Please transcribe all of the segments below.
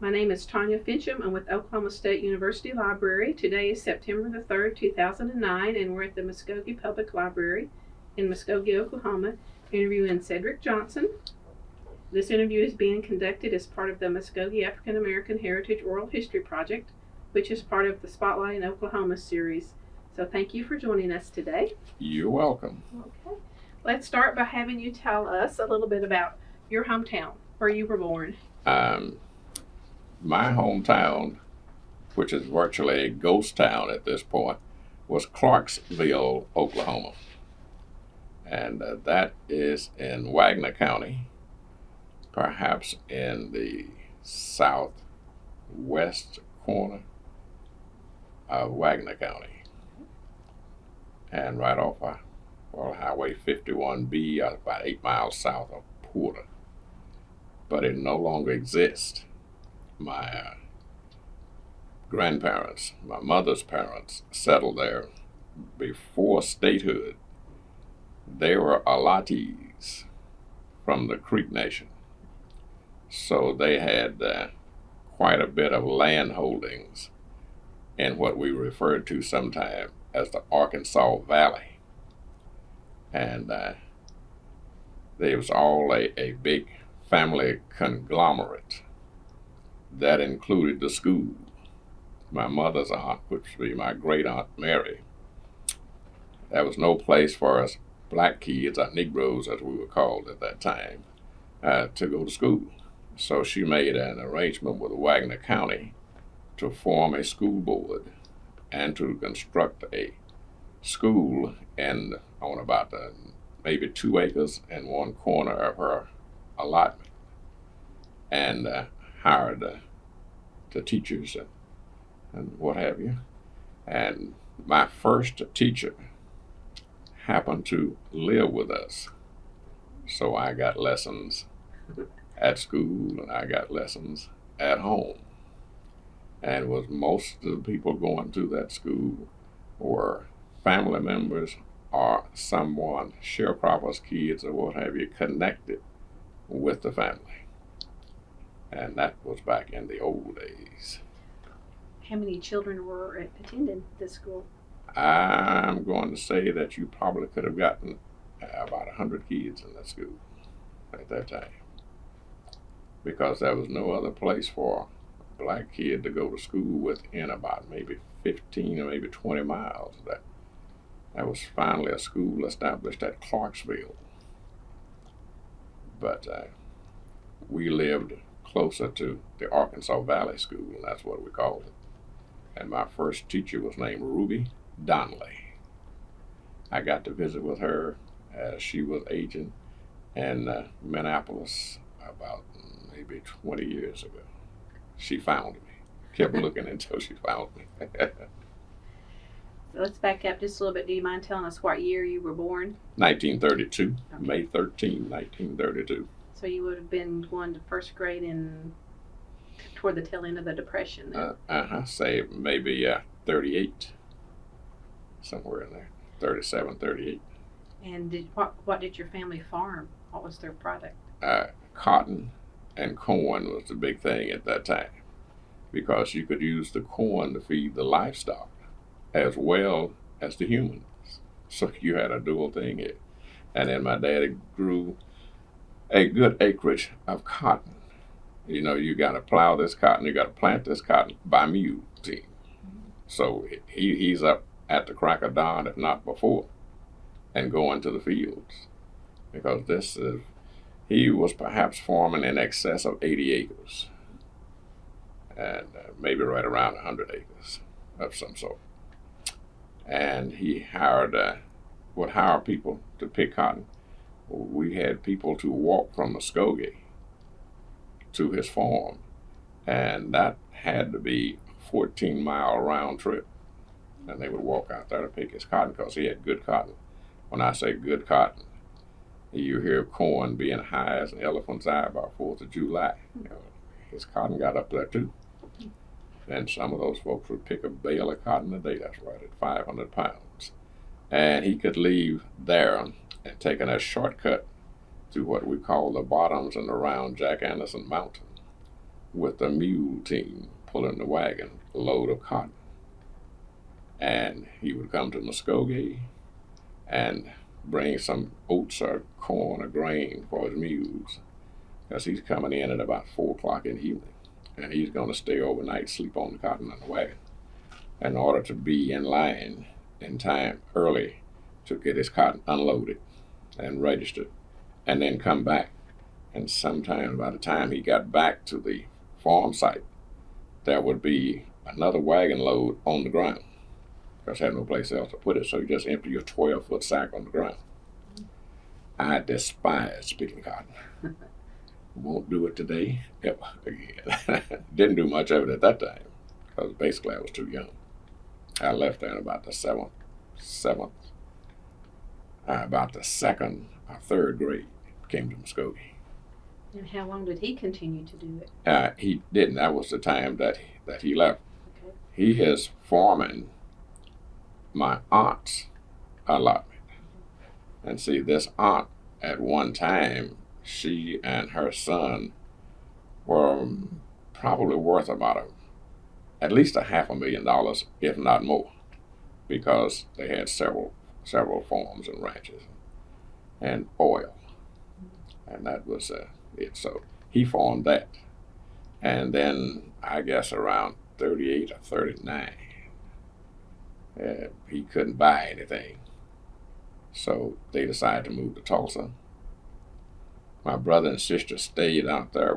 My name is Tanya Finchum. I'm with Oklahoma State University Library. Today is September the 3rd, 2009, and we're at the Muskogee Public Library in Muskogee, Oklahoma, interviewing Cedric Johnson. This interview is being conducted as part of the Muskogee African American Heritage Oral History Project, which is part of the Spotlight in Oklahoma series. So thank you for joining us today. You're welcome. Okay. Let's start by having you tell us a little bit about your hometown, where you were born. My hometown, which is virtually a ghost town at this point, was Clarksville, Oklahoma. And that is in Wagner County, perhaps in the southwest corner of Wagner County. And right off Highway 51B, about 8 miles south of Porter. But it no longer exists. My grandparents, my mother's parents, settled there before statehood. They were Alatis from the Creek Nation. So they had quite a bit of land holdings in what we referred to sometimes as the Arkansas Valley. And there was all a big family conglomerate. That included the school. My mother's aunt, which would be my great aunt Mary, there was no place for us black kids, or Negroes as we were called at that time, to go to school. So she made an arrangement with Wagner County to form a school board and to construct a school on about maybe 2 acres in one corner of her allotment, and hired the teachers and what have you. And my first teacher happened to live with us. So I got lessons at school and I got lessons at home. And was most of the people going to that school were family members or someone, sharecroppers' kids or what have you, connected with the family. And that was back in the old days. How many children were attending this school? I'm going to say that you probably could have gotten about 100 kids in that school at that time, because there was no other place for a black kid to go to school within about maybe 15 or maybe 20 miles. That was finally a school established at Clarksville. But we lived closer to the Arkansas Valley School, and that's what we called it. And my first teacher was named Ruby Donnelly. I got to visit with her as she was agent in Minneapolis about maybe 20 years ago. She found me. Kept looking until she found me. So let's back up just a little bit. Do you mind telling us what year you were born? 1932, Okay. May 13, 1932. So you would have been going to first grade toward the tail end of the Depression then. Say maybe 38, somewhere in there, 37, 38. And what did your family farm? What was their product? Cotton and corn was the big thing at that time, because you could use the corn to feed the livestock as well as the humans. So you had a dual thing here. And then my daddy grew a good acreage of cotton. You know, you got to plow this cotton, you got to plant this cotton by mule team. So he's up at the crack of dawn, if not before, and going to the fields, because he was perhaps farming in excess of 80 acres, and maybe right around 100 acres of some sort. And he would hire people to pick cotton. We had people to walk from Muskogee to his farm, and that had to be a 14-mile round trip. And they would walk out there to pick his cotton because he had good cotton. When I say good cotton, you hear corn being high as an elephant's eye by 4th of July. You know, his cotton got up there too. And some of those folks would pick a bale of cotton a day, that's right, at 500 pounds. And he could leave there and take a shortcut to what we call the bottoms and around Jack Anderson Mountain. with the mule team pulling the wagon load of cotton. And he would come to Muskogee and bring some oats or corn or grain for his mules, because he's coming in at about 4 o'clock in the evening, and he's going to stay overnight, sleep on the cotton on the wagon, in order to be in line in time early to get his cotton unloaded and registered, and then come back. And sometime by the time he got back to the farm site, there would be another wagon load on the ground, because had no place else to put it, so you just empty your 12-foot sack on the ground. I despise picking cotton. Won't do it today, ever again. Didn't do much of it at that time, because basically I was too young. I left there in about the about the second or third grade, came to Muskogee. And how long did he continue to do it? He didn't. That was the time that he left. Okay. He is forming my aunt's allotment. And see, this aunt, at one time, she and her son were probably worth about at least $500,000, if not more, because they had several farms and ranches and oil. And that was it. So he formed that. And then I guess around 38 or 39, he couldn't buy anything. So they decided to move to Tulsa. My brother and sister stayed out there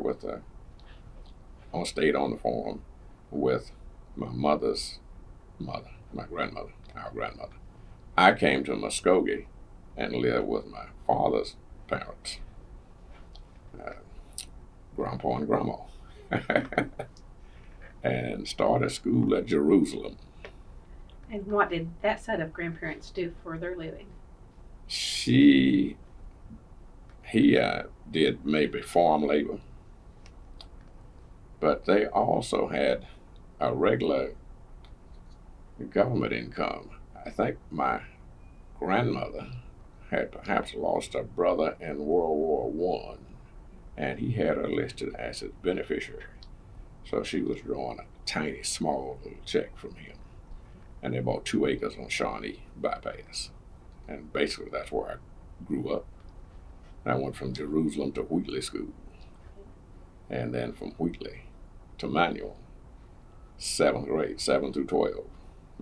stayed on the farm with my mother's mother, my grandmother, our grandmother. I came to Muskogee and lived with my father's parents, Grandpa and Grandma, and started school at Jerusalem. And what did that set of grandparents do for their living? He did maybe farm labor, but they also had a regular government income. I think my grandmother had perhaps lost a brother in World War I, and he had her listed as his beneficiary. So she was drawing a tiny, small little check from him. And they bought 2 acres on Shawnee Bypass. And basically that's where I grew up. I went from Jerusalem to Wheatley School, and then from Wheatley to Manual, 7th grade, 7 through 12,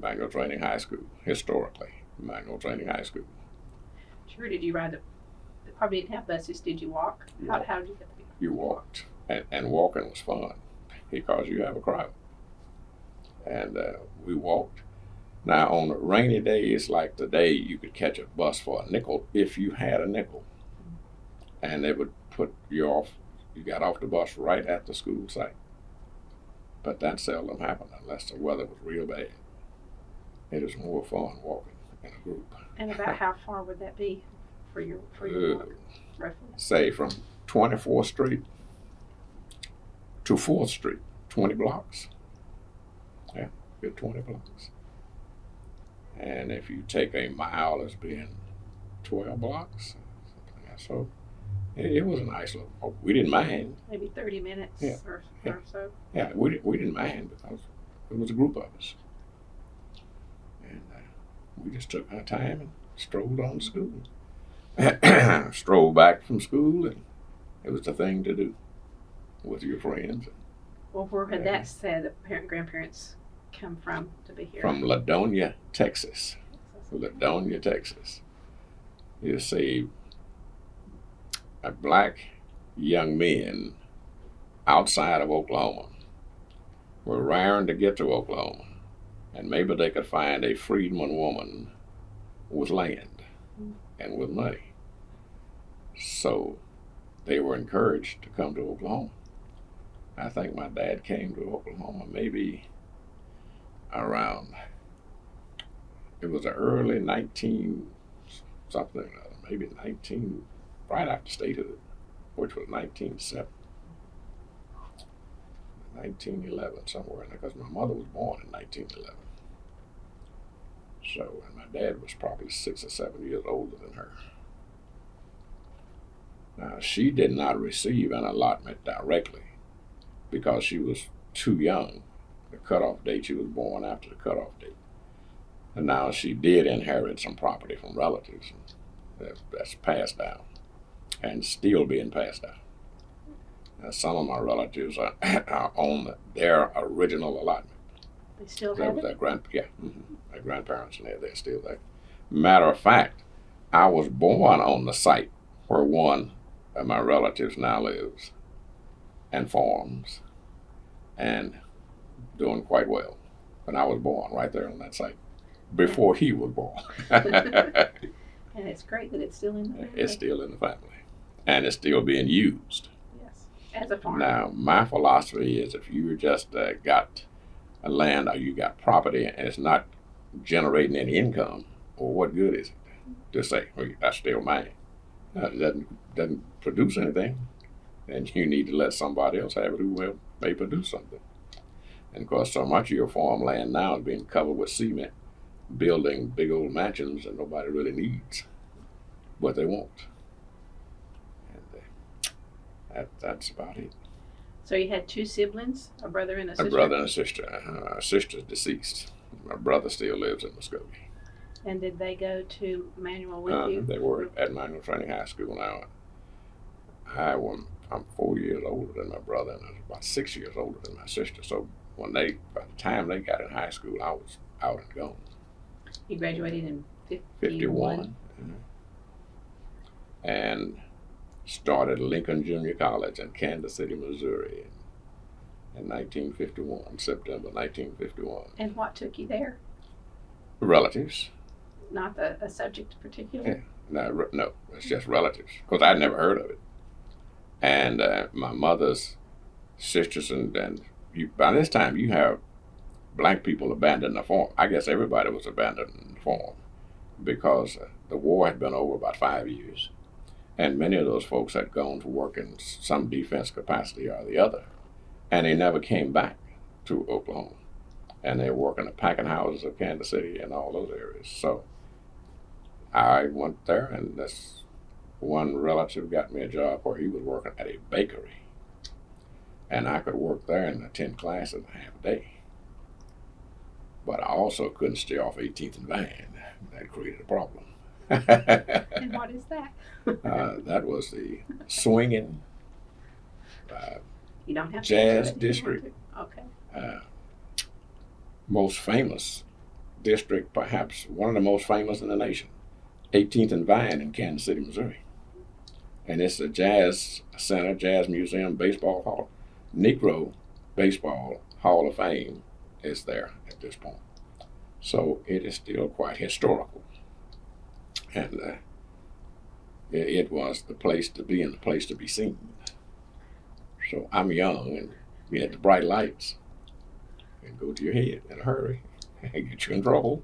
Manual Training High School, historically, Manual Training High School. Sure, did you ride they probably didn't have buses, did you walk? How did you get there? You walked, and walking was fun, because you have a crowd. And we walked. Now on rainy days like today, you could catch a bus for a nickel if you had a nickel. And they would put you off. You got off the bus right at the school site. But that seldom happened unless the weather was real bad. It is more fun walking in a group. And about how far would that be for your walk, roughly? Say from 24th Street to 4th Street, 20 blocks. Yeah, good 20 blocks. And if you take a mile as being 12 blocks, something like that. So it was a nice little, we didn't mind. Maybe 30 minutes or so. Yeah, we didn't mind, because it was a group of us. And we just took our time and strolled on to school. Strolled back from school, and it was the thing to do with your friends. Well, where had that set of grandparents come from to be here? From Ladonia, Texas. Ladonia, Texas. You see, black young men outside of Oklahoma were raring to get to Oklahoma, and maybe they could find a freedman woman with land and with money. So they were encouraged to come to Oklahoma. I think my dad came to Oklahoma maybe around, it was the early 19 something, maybe 19, right after statehood, which was 1911, somewhere in there, because my mother was born in 1911. So, and my dad was probably 6 or 7 years older than her. Now, she did not receive an allotment directly. because she was too young. The cutoff date, she was born after the cutoff date. And now she did inherit some property from relatives. That's passed down and still being passed down. Now, some of my relatives are on their original allotment. They still That have was it? their grandparents, and they're still there. Matter of fact, I was born on the site where one of my relatives now lives and farms and doing quite well. When I was born right there on that site before he was born. And it's great that it's still in the family. It's still in the family, and it's still being used. Yes, as a farmer. Now, my philosophy is if you just got a land or you got property and it's not generating any income, well, what good is it to say, well, that's still mine? It doesn't produce anything, and you need to let somebody else have it who may produce something. And of course, so much of your farmland now is being covered with cement, building big old mansions that nobody really needs, but they won't. And that's about it. So you had two siblings, a brother and a sister? A brother and a sister. Our sister's deceased. My brother still lives in Muskogee. And did they go to Manual with you? They were at Manual Training High School now. I'm 4 years older than my brother, and I'm about 6 years older than my sister. So by the time they got in high school, I was out and gone. You graduated in 51. And started Lincoln Junior College in Kansas City, Missouri in 1951, September 1951. And what took you there? Relatives. Not a subject in particular? Yeah. No, it's just relatives, because I'd never heard of it. And my mother's sisters, and by this time you have black people abandoning the farm. I guess everybody was abandoning the farm because the war had been over about 5 years. And many of those folks had gone to work in some defense capacity or the other. And they never came back to Oklahoma. And they were working the packing houses of Kansas City and all those areas. So I went there, and this one relative got me a job where he was working at a bakery. And I could work there and attend class in half a day. But I also couldn't stay off 18th and Vine. That created a problem. And what is that? That was the swinging You don't have jazz to district. Okay. Most famous district, perhaps one of the most famous in the nation, 18th and Vine in Kansas City, Missouri. And it's a jazz center, jazz museum, baseball hall. Negro Baseball Hall of Fame is there at this point. So it is still quite historical. And it was the place to be and the place to be seen. So I'm young, and we had the bright lights. And go to your head in a hurry and get you in trouble.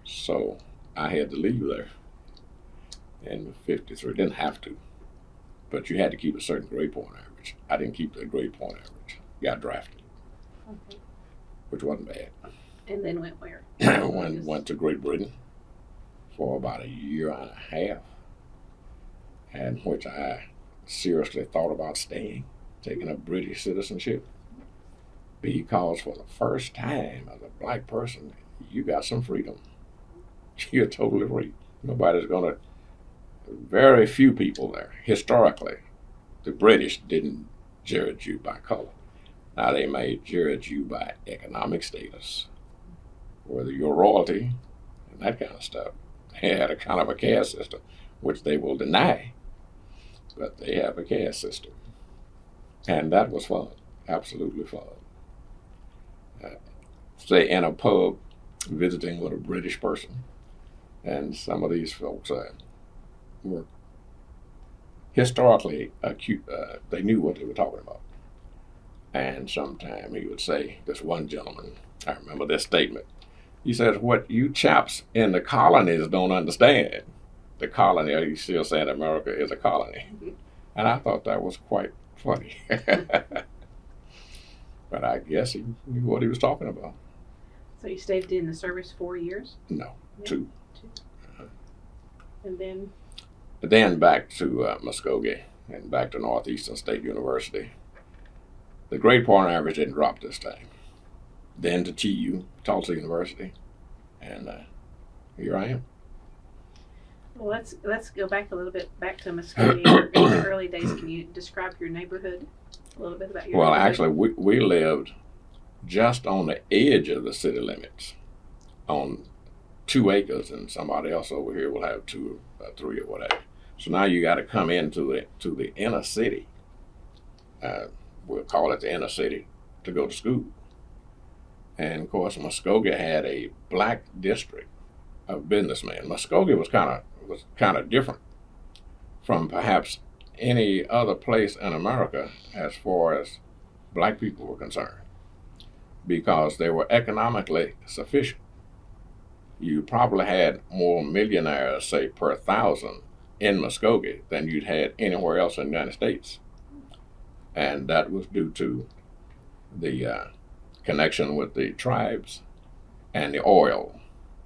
So I had to leave there in 53. Didn't have to, but you had to keep a certain grade point average. I didn't keep the grade point average. Got drafted, which wasn't bad. And then went where? Went to Great Britain for about a year and a half, and which I seriously thought about staying, taking up British citizenship, because for the first time as a black person, you got some freedom. You're totally free. Nobody's gonna, very few people there. Historically, the British didn't judge you by color. Now they may judge you by economic status, whether you're royalty and that kind of stuff. They had a kind of a caste system, which they will deny, but they have a caste system. And that was fun, absolutely fun. Say in a pub, visiting with a British person, and some of these folks were historically acute. They knew what they were talking about. And sometime he would say, this one gentleman, I remember this statement, he says, what you chaps in the colonies don't understand, the colony, he's still saying America is a colony. And I thought that was quite funny. But I guess he knew what he was talking about. So you stayed in the service 4 years? No, yeah. 2. And then? Then back to Muskogee and back to Northeastern State University. The grade point average didn't drop this time. Then to TU, Tulsa University, and here I am. Well, let's go back a little bit, back to Muskogee. In the early days, can you describe your neighborhood a little bit about your Well, neighborhood? actually, we lived just on the edge of the city limits, on 2 acres, and somebody else over here will have 2 or 3 or whatever. So now you got to come into the inner city. We'll call it the inner city to go to school. And of course, Muskogee had a black district of businessmen. Muskogee was kind of different from perhaps any other place in America as far as black people were concerned, because they were economically sufficient. You probably had more millionaires, say, per 1,000 in Muskogee than you'd had anywhere else in the United States. And that was due to the connection with the tribes and the oil.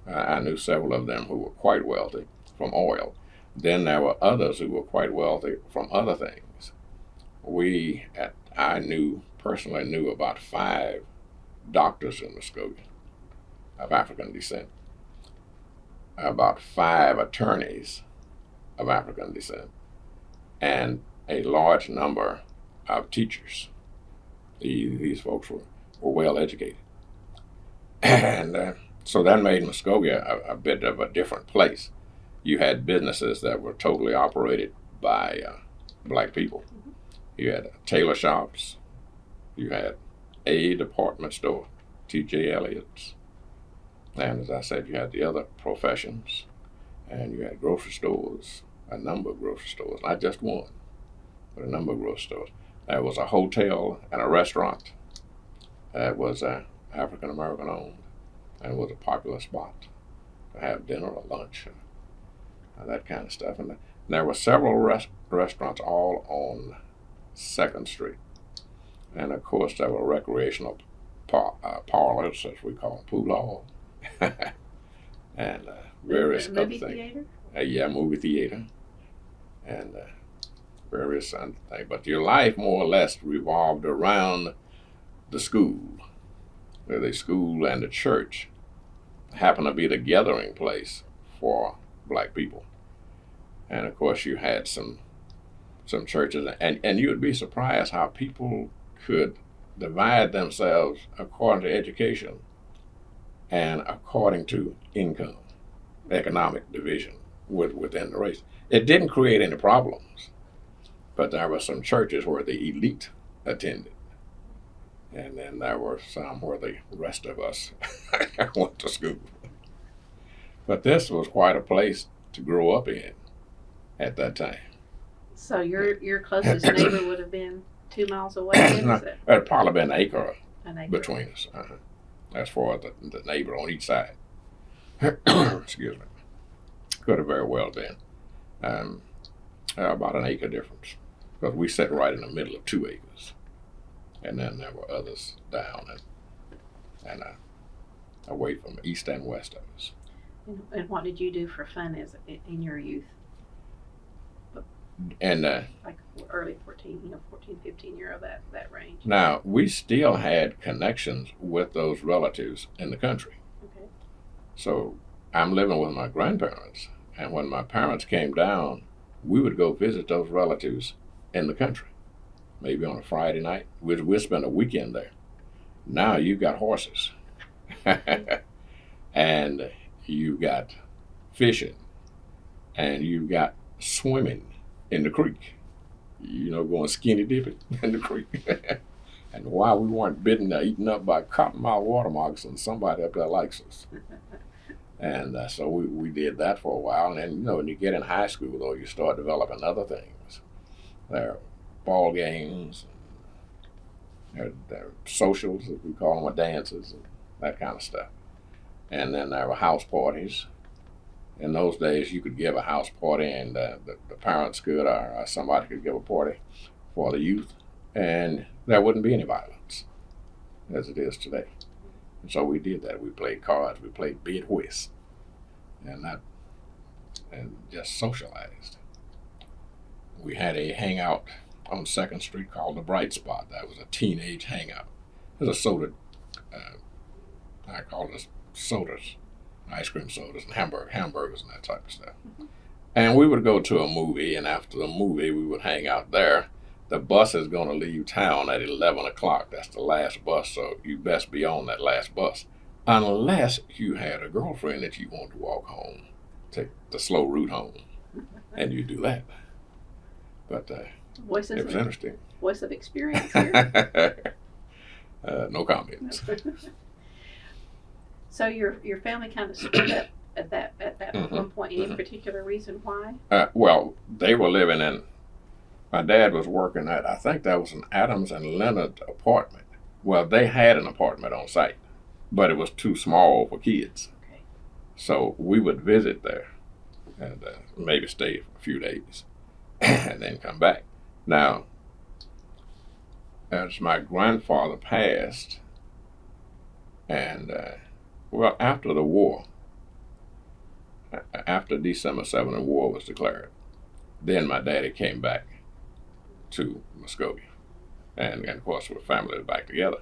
I knew several of them who were quite wealthy from oil. Then there were others who were quite wealthy from other things. I personally knew about 5 doctors in Muskogee of African descent, about 5 attorneys of African descent, and a large number of teachers. These folks were well educated. And so that made Muskogee a bit of a different place. You had businesses that were totally operated by black people. You had tailor shops. You had a department store, T.J. Elliott's. And as I said, you had the other professions. And you had grocery stores, a number of grocery stores, not just one, but a number of grocery stores. There was a hotel and a restaurant that was African American owned, and it was a popular spot to have dinner or lunch and that kind of stuff. And there were several restaurants all on 2nd Street. And of course, there were recreational parlors, as we call them, pool hall, and various other things. Movie theater? Yeah, movie theater, and various other things. But your life more or less revolved around the school. The school and the church happened to be the gathering place for black people. And of course, you had some churches, and you would be surprised how people could divide themselves according to education and according to income, economic division within the race. It didn't create any problems, but there were some churches where the elite attended. And then there were some where the rest of us went to school. But this was quite a place to grow up in at that time. So your closest neighbor would have been 2 miles away? Then, No, is it? there'd probably been an acre An acre. between us. As far as the neighbor on each side. Excuse me. Could have very well been. About an acre difference. Because we sat right in the middle of 2 acres. And then there were others down and away from east and west of us. And what did you do for fun in your youth? And Like early 14, 15 year of that range. now we still had connections with those relatives in the country. Okay. So I'm living with my grandparents, and when my parents came down, we would go visit those relatives in the country. Maybe on a Friday night. We'd spend a weekend there. Now you've got horses. And you've got fishing. And you've got swimming in the creek. Going skinny dipping in the creek. And while we weren't eaten up by cottonmouth water moccasins, somebody up there likes us. And so we did that for a while. And then, when you get in high school, though, you start developing other things. There are ball games, there are socials, as we call them, or dances, and that kind of stuff. And then there were house parties. In those days, you could give a house party, and the parents could, or somebody could give a party for the youth, and there wouldn't be any violence, as it is today. And so we did that. We played cards, we played bid whist, and just socialized. We had a hangout on 2nd Street called the Bright Spot. That was a teenage hangout. It was a soda, I call it sodas, ice cream sodas and hamburgers and that type of stuff. And we would go to a movie, and after the movie, we would hang out there. The bus is going to leave town at 11 o'clock. That's the last bus, so you best be on that last bus. Unless you had a girlfriend that you want to walk home, take the slow route home, and you do that. But it was interesting. Voice of experience here. No comments. So your family kind of split up at that one point. Any particular reason why? Well, they were living in. My dad was working at, I think that was an Adams and Leonard apartment. Well, they had an apartment on site, but it was too small for kids. Okay. So we would visit there and maybe stay for a few days and then come back. Now, as my grandfather passed, and well, after the war, after December 7th, the war was declared, then my daddy came back to Muskogee, and of course with family back together.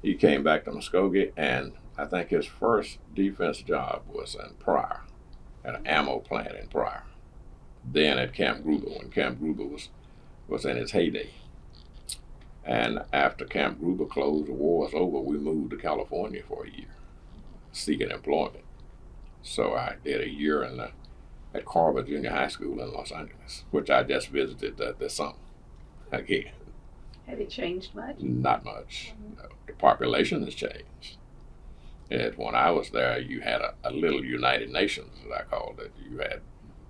He came back to Muskogee, and I think his first defense job was in Pryor, at an ammo plant in Pryor. Then at Camp Gruber, when Camp Gruber was in its heyday. And after Camp Gruber closed, the war was over, we moved to California for a year, seeking employment. So I did a year at Carver Junior High School in Los Angeles, which I just visited this summer again. Had it changed much? Not much. No, the population has changed. When I was there, you had a little United Nations, as I called it. You had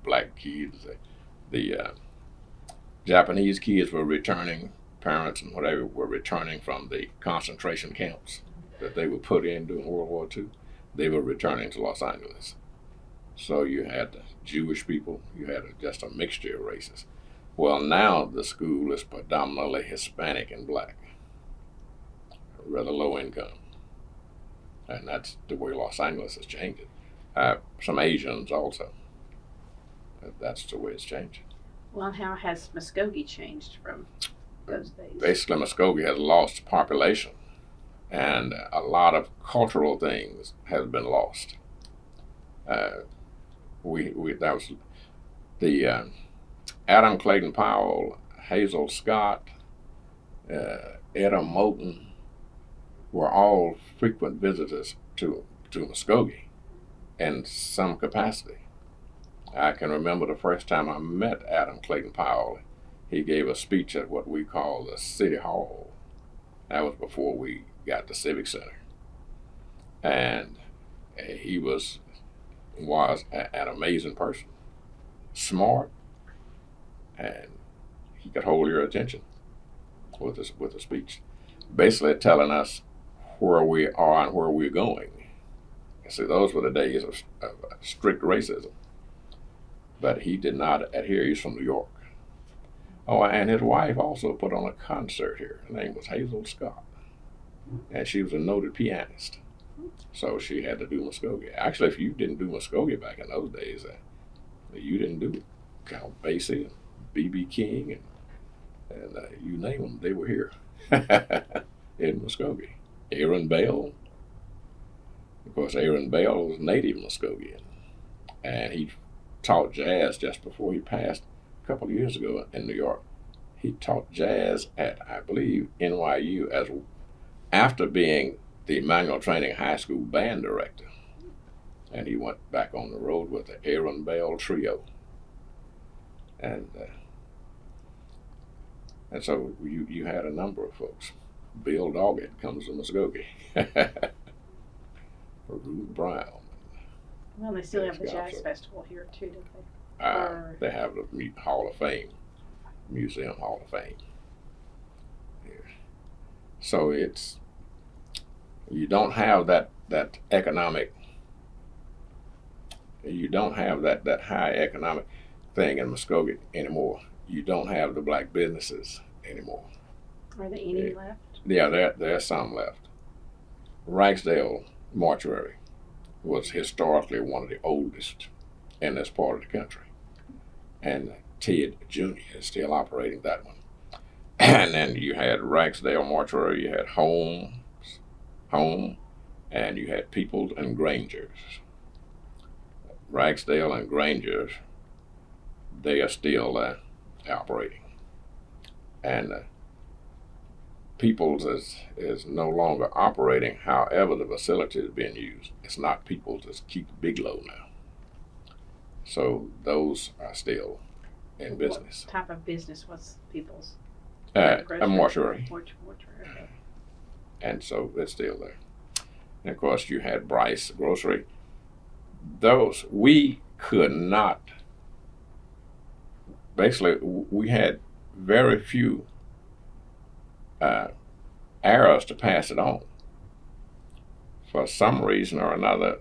black kids. The Japanese kids were returning, parents and whatever were returning from the concentration camps that they were put in during World War II. They were returning to Los Angeles. So you had the Jewish people, you had just a mixture of races. Well, now the school is predominantly Hispanic and black, rather low income. And that's the way Los Angeles is changing. Some Asians also. That's the way it's changing. Well, how has Muskogee changed from those days? Basically, Muskogee has lost population, and a lot of cultural things has been lost. That was the Adam Clayton Powell, Hazel Scott, Etta Moulton were all frequent visitors to Muskogee in some capacity. I can remember the first time I met Adam Clayton Powell. He gave a speech at what we call the City Hall. That was before we got the Civic Center. And he was an amazing person. Smart, and he could hold your attention with a speech. Basically telling us where we are and where we're going. See, those were the days of strict racism. But he did not adhere. He's from New York. Oh, and his wife also put on a concert here. Her name was Hazel Scott. And she was a noted pianist. So she had to do Muskogee. Actually, if you didn't do Muskogee back in those days, you didn't do it. Count Basie and B.B. King and you name them, they were here in Muskogee. Aaron Bell. Of course, Aaron Bell was native Muskogean. And he taught jazz just before he passed a couple of years ago in New York. He taught jazz at, I believe, NYU after being the Manual Training High School band director. And he went back on the road with the Aaron Bell Trio. And so you had a number of folks. Bill Doggett comes to Muskogee. Ruth Brown. Well, they still have the Jazz Festival here too, don't they? They have the Hall of Fame, Museum Hall of Fame. Yeah. So you don't have that economic. You don't have that high economic thing in Muskogee anymore. You don't have the black businesses anymore. Are there any left? Yeah, there's some left. Ragsdale Mortuary was historically one of the oldest in this part of the country. And Ted Jr. is still operating that one. And then you had Ragsdale Mortuary, you had Home, and you had Peoples and Grangers. Ragsdale and Grangers, they are still operating. And Peoples is no longer operating. However, the facility is being used. It's not Peoples, it's Keith Bigelow now. So those are still in business. What type of business was People's? A mortuary. Mortuary. And so it's still there. And of course, you had Bryce Grocery. Those, we could not, basically, we had very few arrows to pass it on. For some reason or another,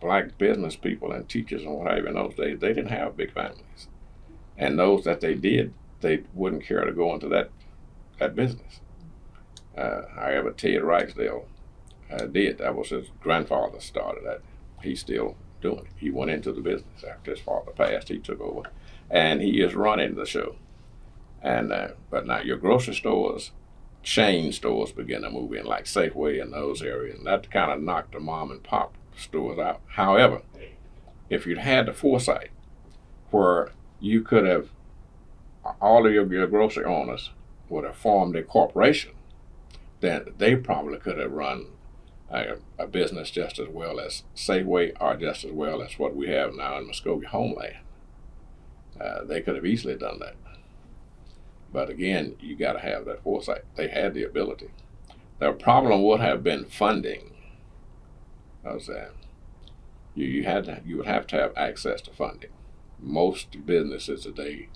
black business people and teachers and what have you in those days, they didn't have big families. And those that they did, they wouldn't care to go into that business. However, Ted Ragsdale did. That was his grandfather started that. He's still doing it. He went into the business after his father passed. He took over, and he is running the show. And but now your grocery stores, chain stores begin to move in, like Safeway and those areas, and that kind of knocked the mom and pop stores out. However, if you'd had the foresight where you could have, all of your grocery owners would have formed a corporation, then they probably could have run a business just as well as Safeway or just as well as what we have now in Muskogee Homeland. They could have easily done that. But again, you got to have that foresight. They had the ability. The problem would have been funding. You would have to have access to funding. Most businesses today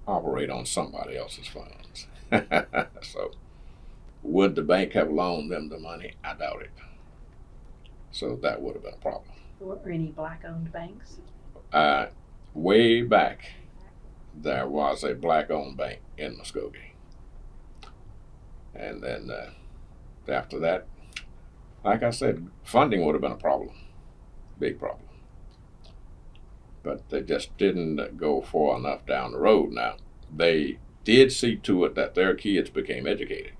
operate on somebody else's funds. So, would the bank have loaned them the money? I doubt it. So that would have been a problem. Were any black-owned banks? Way back, there was a black-owned bank in Muskogee. And then after that, like I said, funding would have been a problem, big problem. But they just didn't go far enough down the road. Now, they did see to it that their kids became educated,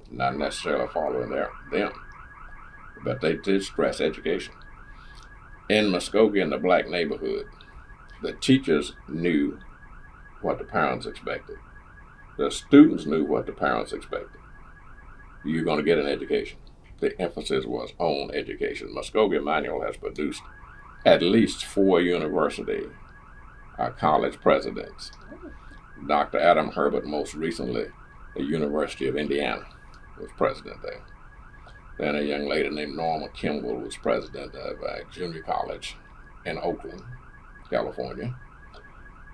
not necessarily following them, but they did stress education. In Muskogee, in the black neighborhood, the teachers knew what the parents expected. The students knew what the parents expected. You're going to get an education. The emphasis was on education. Muskogee Manual has produced at least 4 university college presidents. Dr. Adam Herbert, most recently, the University of Indiana, was president there. Then a young lady named Norma Kimball was president of a junior college in Oakland, California.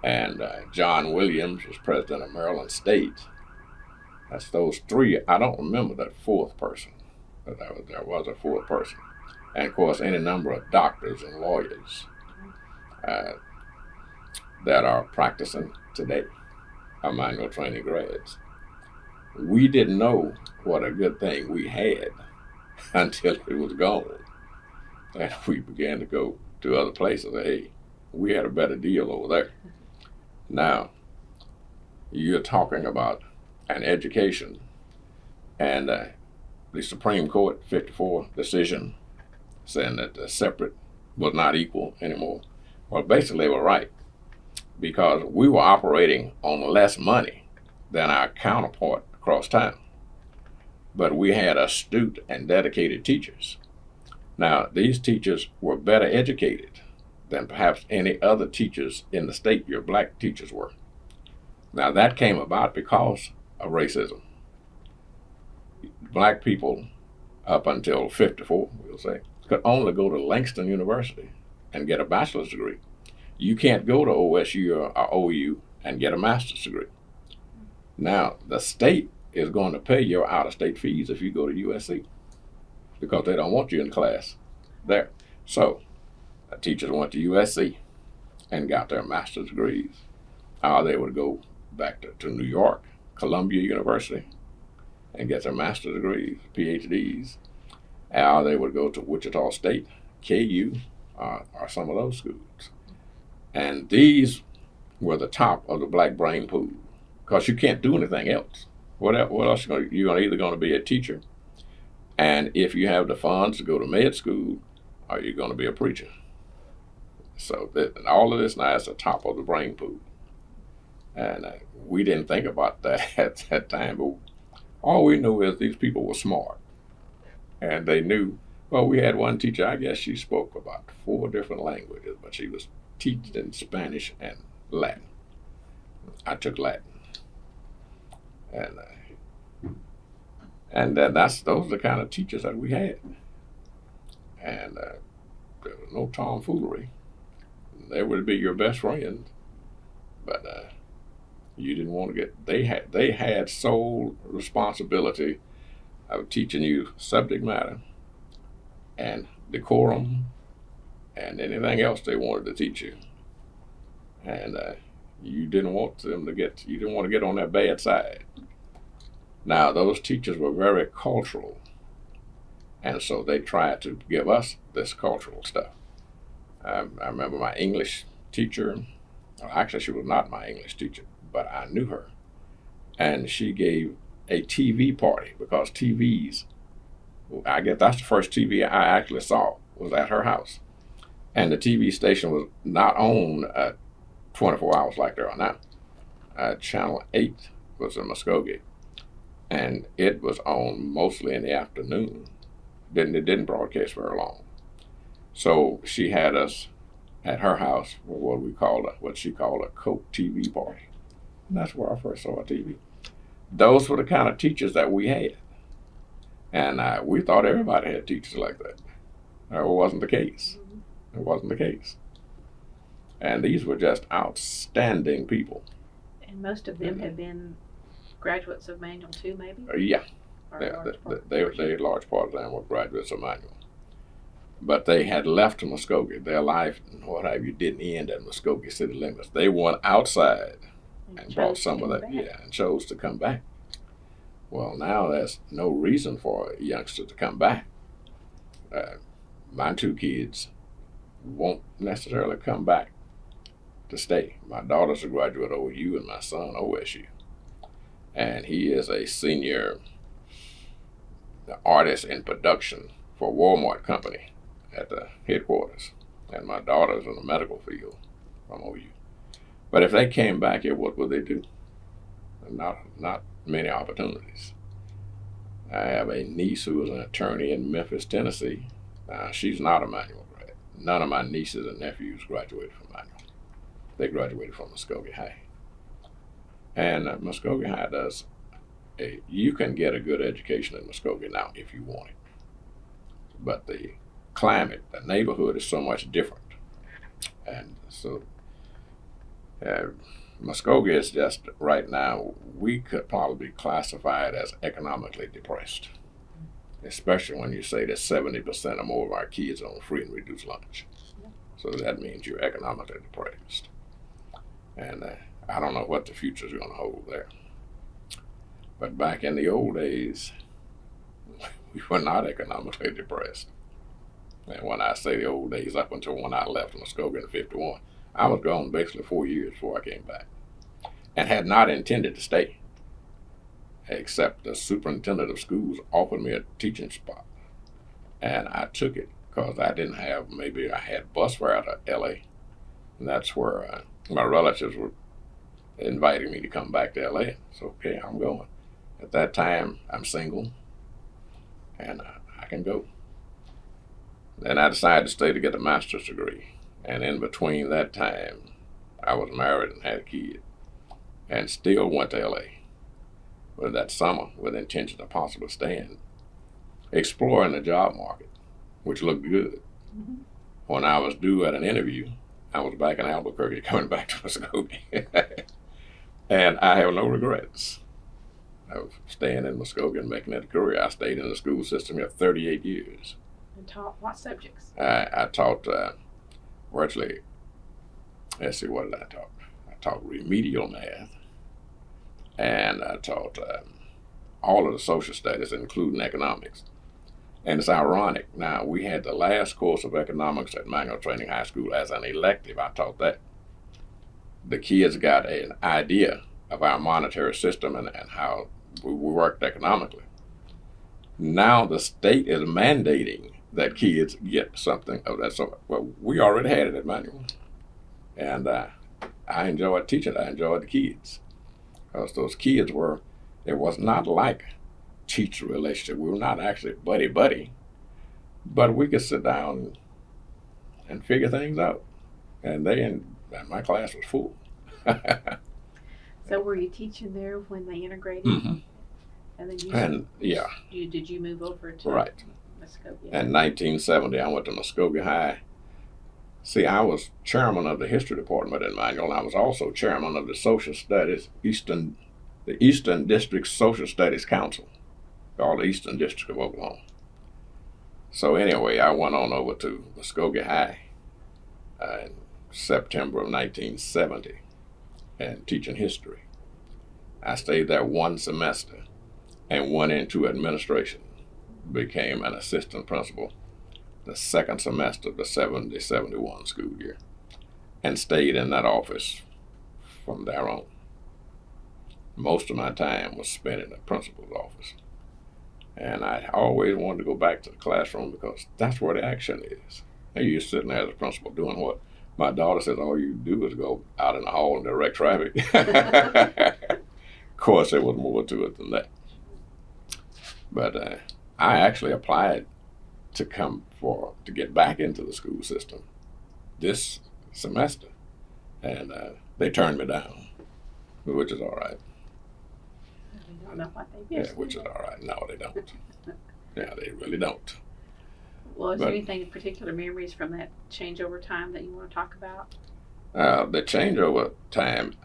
And John Williams was president of Maryland State. That's those 3. I don't remember that 4th person, but there was a 4th person. And of course, any number of doctors and lawyers that are practicing today are manual training grads. We didn't know what a good thing we had until it was gone. And we began to go to other places. Hey, we had a better deal over there. Now, you're talking about an education, and the Supreme Court 54 decision saying that the separate was not equal anymore. Well, basically they were right, because we were operating on less money than our counterpart across town. But we had astute and dedicated teachers. Now, these teachers were better educated than perhaps any other teachers in the state your black teachers were. Now, that came about because of racism. Black people, up until 54, we'll say, could only go to Langston University and get a bachelor's degree. You can't go to OSU or OU and get a master's degree. Now, the state is going to pay your out-of-state fees if you go to USC, because they don't want you in class there. So, teachers went to USC and got their master's degrees. They would go back to New York, Columbia University, and get their master's degrees, PhDs. They would go to Wichita State, KU, or some of those schools. And these were the top of the black brain pool. because you can't do anything else. What else you're either going to be a teacher, and if you have the funds to go to med school, or you're going to be a preacher. So and all of this now is the top of the brain pool. And we didn't think about that at that time, but all we knew is these people were smart. And they knew, well, we had one teacher, I guess she spoke about 4 different languages, but she was teaching Spanish and Latin. I took Latin. And those are the kind of teachers that we had. And there was no tomfoolery. They would be your best friend, but you didn't want to get. They had sole responsibility of teaching you subject matter and decorum and anything else they wanted to teach you. And you didn't want them to get. You didn't want to get on their bad side. Now those teachers were very cultural, and so they tried to give us this cultural stuff. I remember my English teacher. Well, actually, she was not my English teacher, but I knew her, and she gave a TV party because TVs. I guess that's the first TV I actually saw was at her house, and the TV station was not on 24 hours like there are now. Channel 8 was in Muskogee, and it was on mostly in the afternoon. It didn't broadcast very long. So she had us at her house for what she called a Coke TV party. And that's where I first saw a TV. Those were the kind of teachers that we had. And we thought everybody had teachers like that. It wasn't the case. It wasn't the case. And these were just outstanding people. And most of them have been graduates of Manual too, maybe? Yeah. They large part of them were graduates of Manual. But they had left Muskogee. Their life, what have you, didn't end at Muskogee city limits. They went outside and brought some of that, and chose to come back. Well, now there's no reason for a youngster to come back. My 2 kids won't necessarily come back to stay. My daughter's a graduate of OU and my son OSU. And he is a senior artist in production for Walmart Company at the headquarters, and my daughter's in the medical field from OU. But if they came back here, what would they do? Not many opportunities. I have a niece who is an attorney in Memphis, Tennessee. She's not a Manual grad. None of my nieces and nephews graduated from Manual. They graduated from Muskogee High. And Muskogee High does. You can get a good education in Muskogee now if you want it. But the climate, the neighborhood is so much different. And so Muskogee is just, right now, we could probably be classified as economically depressed, especially when you say that 70% or more of our kids are on free and reduced lunch. So that means you're economically depressed. And I don't know what the future is going to hold there. But back in the old days, we were not economically depressed. And when I say the old days, up until when I left Muskogee in '51, I was gone basically 4 years before I came back, and had not intended to stay, except the superintendent of schools offered me a teaching spot, and I took it because I didn't have. Maybe I had bus fare to L.A., and that's where my relatives were inviting me to come back to L.A. So okay, I'm going. At that time, I'm single, and I can go. Then I decided to stay to get a master's degree. And in between that time, I was married and had a kid, and still went to LA with that summer with the intention of possibly staying, exploring the job market, which looked good. Mm-hmm. When I was due at an interview, I was back in Albuquerque coming back to Muskogee. And I have no regrets of staying in Muskogee and making that a career. I stayed in the school system here 38 years. And taught what subjects? I taught virtually, let's see, what did I taught? I taught remedial math, and I taught all of the social studies, including economics. And it's ironic, now we had the last course of economics at Manual Training High School as an elective. I taught that. The kids got an idea of our monetary system and how we worked economically. Now the state is mandating that kids get something of that sort. Well, we already had it at Manual, and I enjoyed teaching. I enjoyed the kids because those kids were. It was not like teacher relationship. We were not actually buddy, but we could sit down and figure things out. And my class was full. So were you teaching there when they integrated? Mm-hmm. And then did you move over to right. Muskogee? In 1970, I went to Muskogee High. See, I was chairman of the history department in Manual. I was also chairman of the social studies the Eastern District Social Studies Council, called the Eastern District of Oklahoma. So anyway, I went on over to Muskogee High in September of 1970 and teaching history. I stayed there one semester and went into administration, became an assistant principal the second semester of the 70-71 school year, and stayed in that office from there on. Most of my time was spent in the principal's office. And I always wanted to go back to the classroom because that's where the action is. And you're sitting there as a principal doing what my daughter says all you do is go out in the hall and direct traffic. Of course, there was more to it than that. But I actually applied to get back into the school system this semester. And they turned me down, which is all right. I don't know what they did. Yeah, which is all right. No, they don't. Yeah, they really don't. Well, is there anything in particular memories from that changeover time that you want to talk about? The changeover time,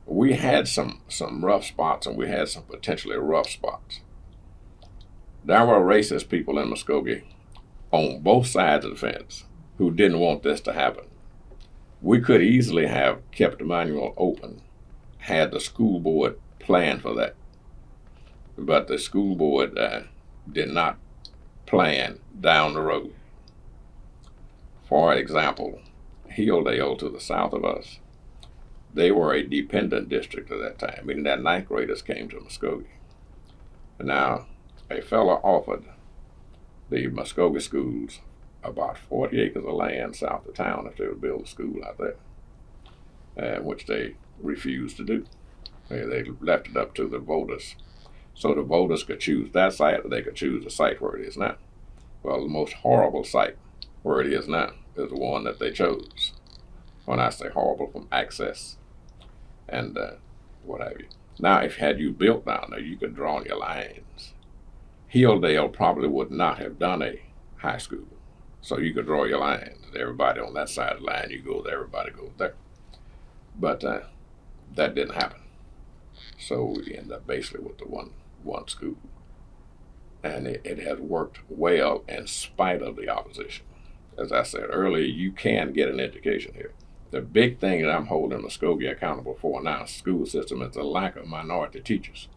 we had some rough spots and we had some potentially rough spots. There were racist people in Muskogee on both sides of the fence who didn't want this to happen. We could easily have kept the Manual open had the school board planned for that. But the school board did not plan down the road. For example, Hilldale to the south of us, they were a dependent district at that time, meaning that ninth graders came to Muskogee. Now, a fellow offered the Muskogee schools about 40 acres of land south of town if they would build a school out there, which they refused to do. They left it up to the voters. So the voters could choose that site or they could choose the site where it is now. Well, the most horrible site where it is now is the one that they chose. When I say horrible, from access and what have you. Now, had you built down there, you could draw on your lines. Hilldale probably would not have done a high school. So you could draw your lines. Everybody on that side of the line, you go there, everybody goes there. But that didn't happen. So we ended up basically with the one school. And it has worked well in spite of the opposition. As I said earlier, you can get an education here. The big thing that I'm holding Muskogee accountable for now, school system, is the lack of minority teachers.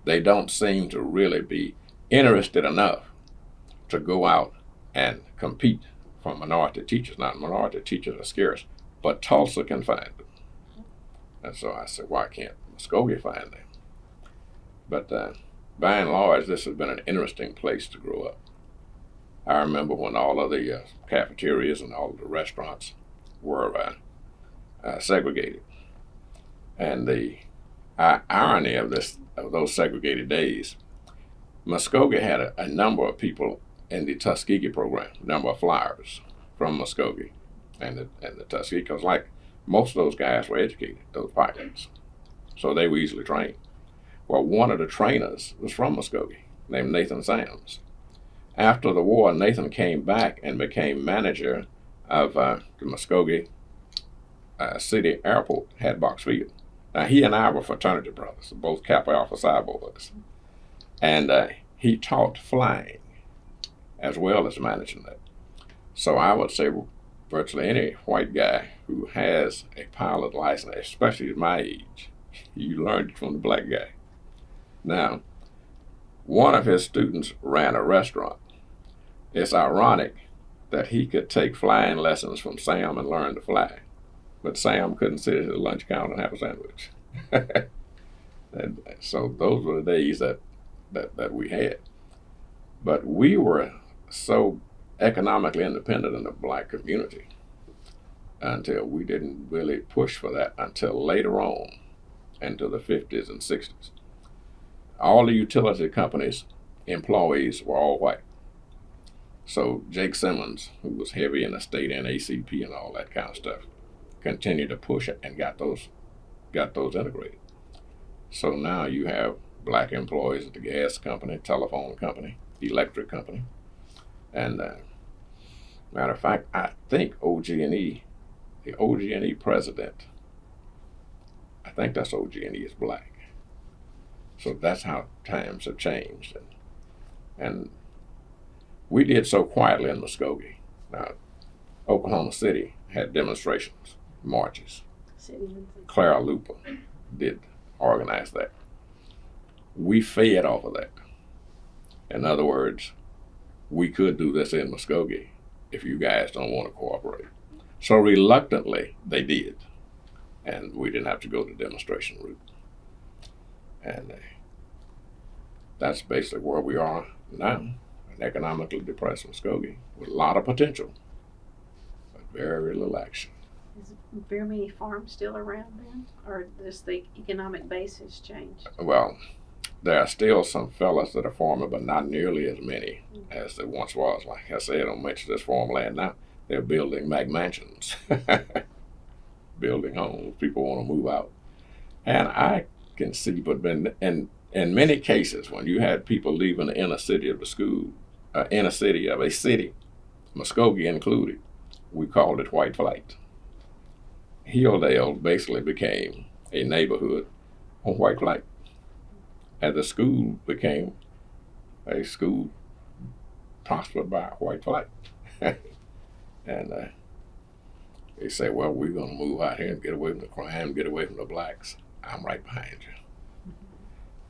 They don't seem to really be interested enough to go out and compete for minority teachers. Now, minority teachers are scarce, but Tulsa can find them. And so I said, why can't Muskogee find them? But by and large, this has been an interesting place to grow up. I remember when all of the cafeterias and all of the restaurants were segregated. And the irony of those segregated days, Muskogee had a number of people in the Tuskegee program, a number of flyers from Muskogee and the Tuskegee, because like most of those guys were educated, those pilots. So they were easily trained. Well, one of the trainers was from Muskogee, named Nathan Sams. After the war, Nathan came back and became manager of the Muskogee City Airport, Hadbox Field. Now, he and I were fraternity brothers, both Kappa Alpha Psi boys. And he taught flying as well as managing that. So I would say virtually any white guy who has a pilot license, especially at my age, you learned it from the black guy. Now, one of his students ran a restaurant. It's ironic that he could take flying lessons from Sam and learn to fly, but Sam couldn't sit at the lunch counter and have a sandwich. And so those were the days that we had. But we were so economically independent in the black community until we didn't really push for that until later on into the 50s and 60s. All the utility companies' employees were all white. So Jake Simmons, who was heavy in the state NACP and all that kind of stuff, continued to push it and got those integrated. So now you have black employees at the gas company, telephone company, electric company, and matter of fact, I think OG&E, the OG&E president, I think that's OG&E is black. So that's how times have changed, and we did so quietly in Muskogee. Now, Oklahoma City had demonstrations, marches. Clara Luper did organize that. We fed off of that. In other words, we could do this in Muskogee if you guys don't want to cooperate. So reluctantly, they did. And we didn't have to go the demonstration route. And that's basically where we are now, an economically depressed Muskogee with a lot of potential, but very little action. Is very many farms still around then, or does the economic base has changed? Well, there are still some fellas that are farming, but not nearly as many as there once was. Like I said, on much of this farmland now, they're building McMansions, building homes. People want to move out. And I can see, but in many cases, when you had people leaving the inner city of the school, inner city of a city, Muskogee included, we called it white flight. Hilldale basically became a neighborhood on white flight. And the school became a school prospered by white flight. And they say, well, we're going to move out here and get away from the crime, get away from the blacks. I'm right behind you.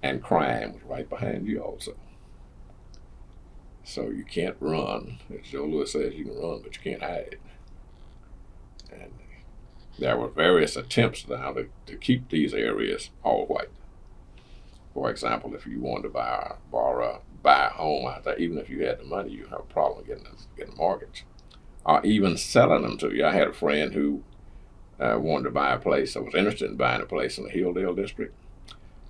And crime was right behind you also. So you can't run. As Joe Louis says, you can run, but you can't hide. And there were various attempts now to keep these areas all white. For example, if you wanted to buy a home out there, even if you had the money, you have a problem getting a mortgage, or even selling them to you. I had a friend who wanted to buy a place, or was interested in buying a place in the Hilldale district.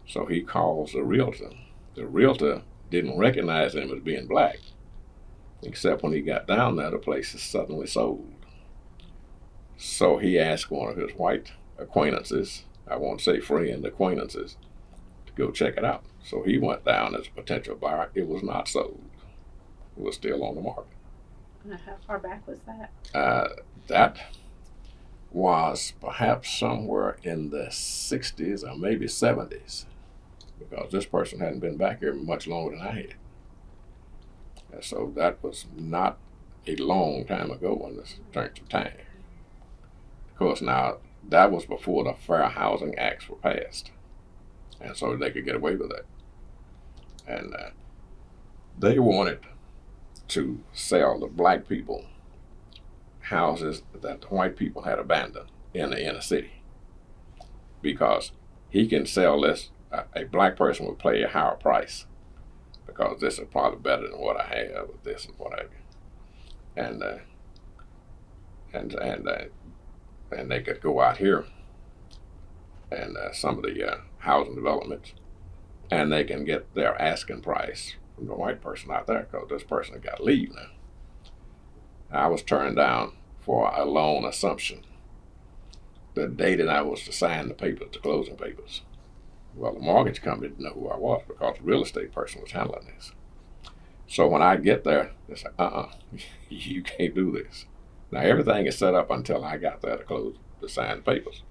So he calls the realtor. The realtor didn't recognize him as being black, except when he got down there, the place is suddenly sold. So he asked one of his white acquaintances, I won't say friend, acquaintances, to go check it out. So he went down as a potential buyer. It was not sold. It was still on the market. How far back was that? That was perhaps somewhere in the 60s or maybe 70s, because this person hadn't been back here much longer than I had. And so that was not a long time ago in this terms of time. Of course, now, that was before the Fair Housing Acts were passed, and so they could get away with it. And they wanted to sell the black people houses that the white people had abandoned in the inner city, because he can sell this, a black person would pay a higher price because this is probably better than what I have with this and what have you. And they could go out here and some of the housing developments, and they can get their asking price from the white person out there, because this person got to leave now. I was turned down for a loan assumption the day that I was to sign the papers, the closing papers. Well, the mortgage company didn't know who I was because the real estate person was handling this. So when I get there, they say, you can't do this. Now everything is set up until I got there to sign the papers.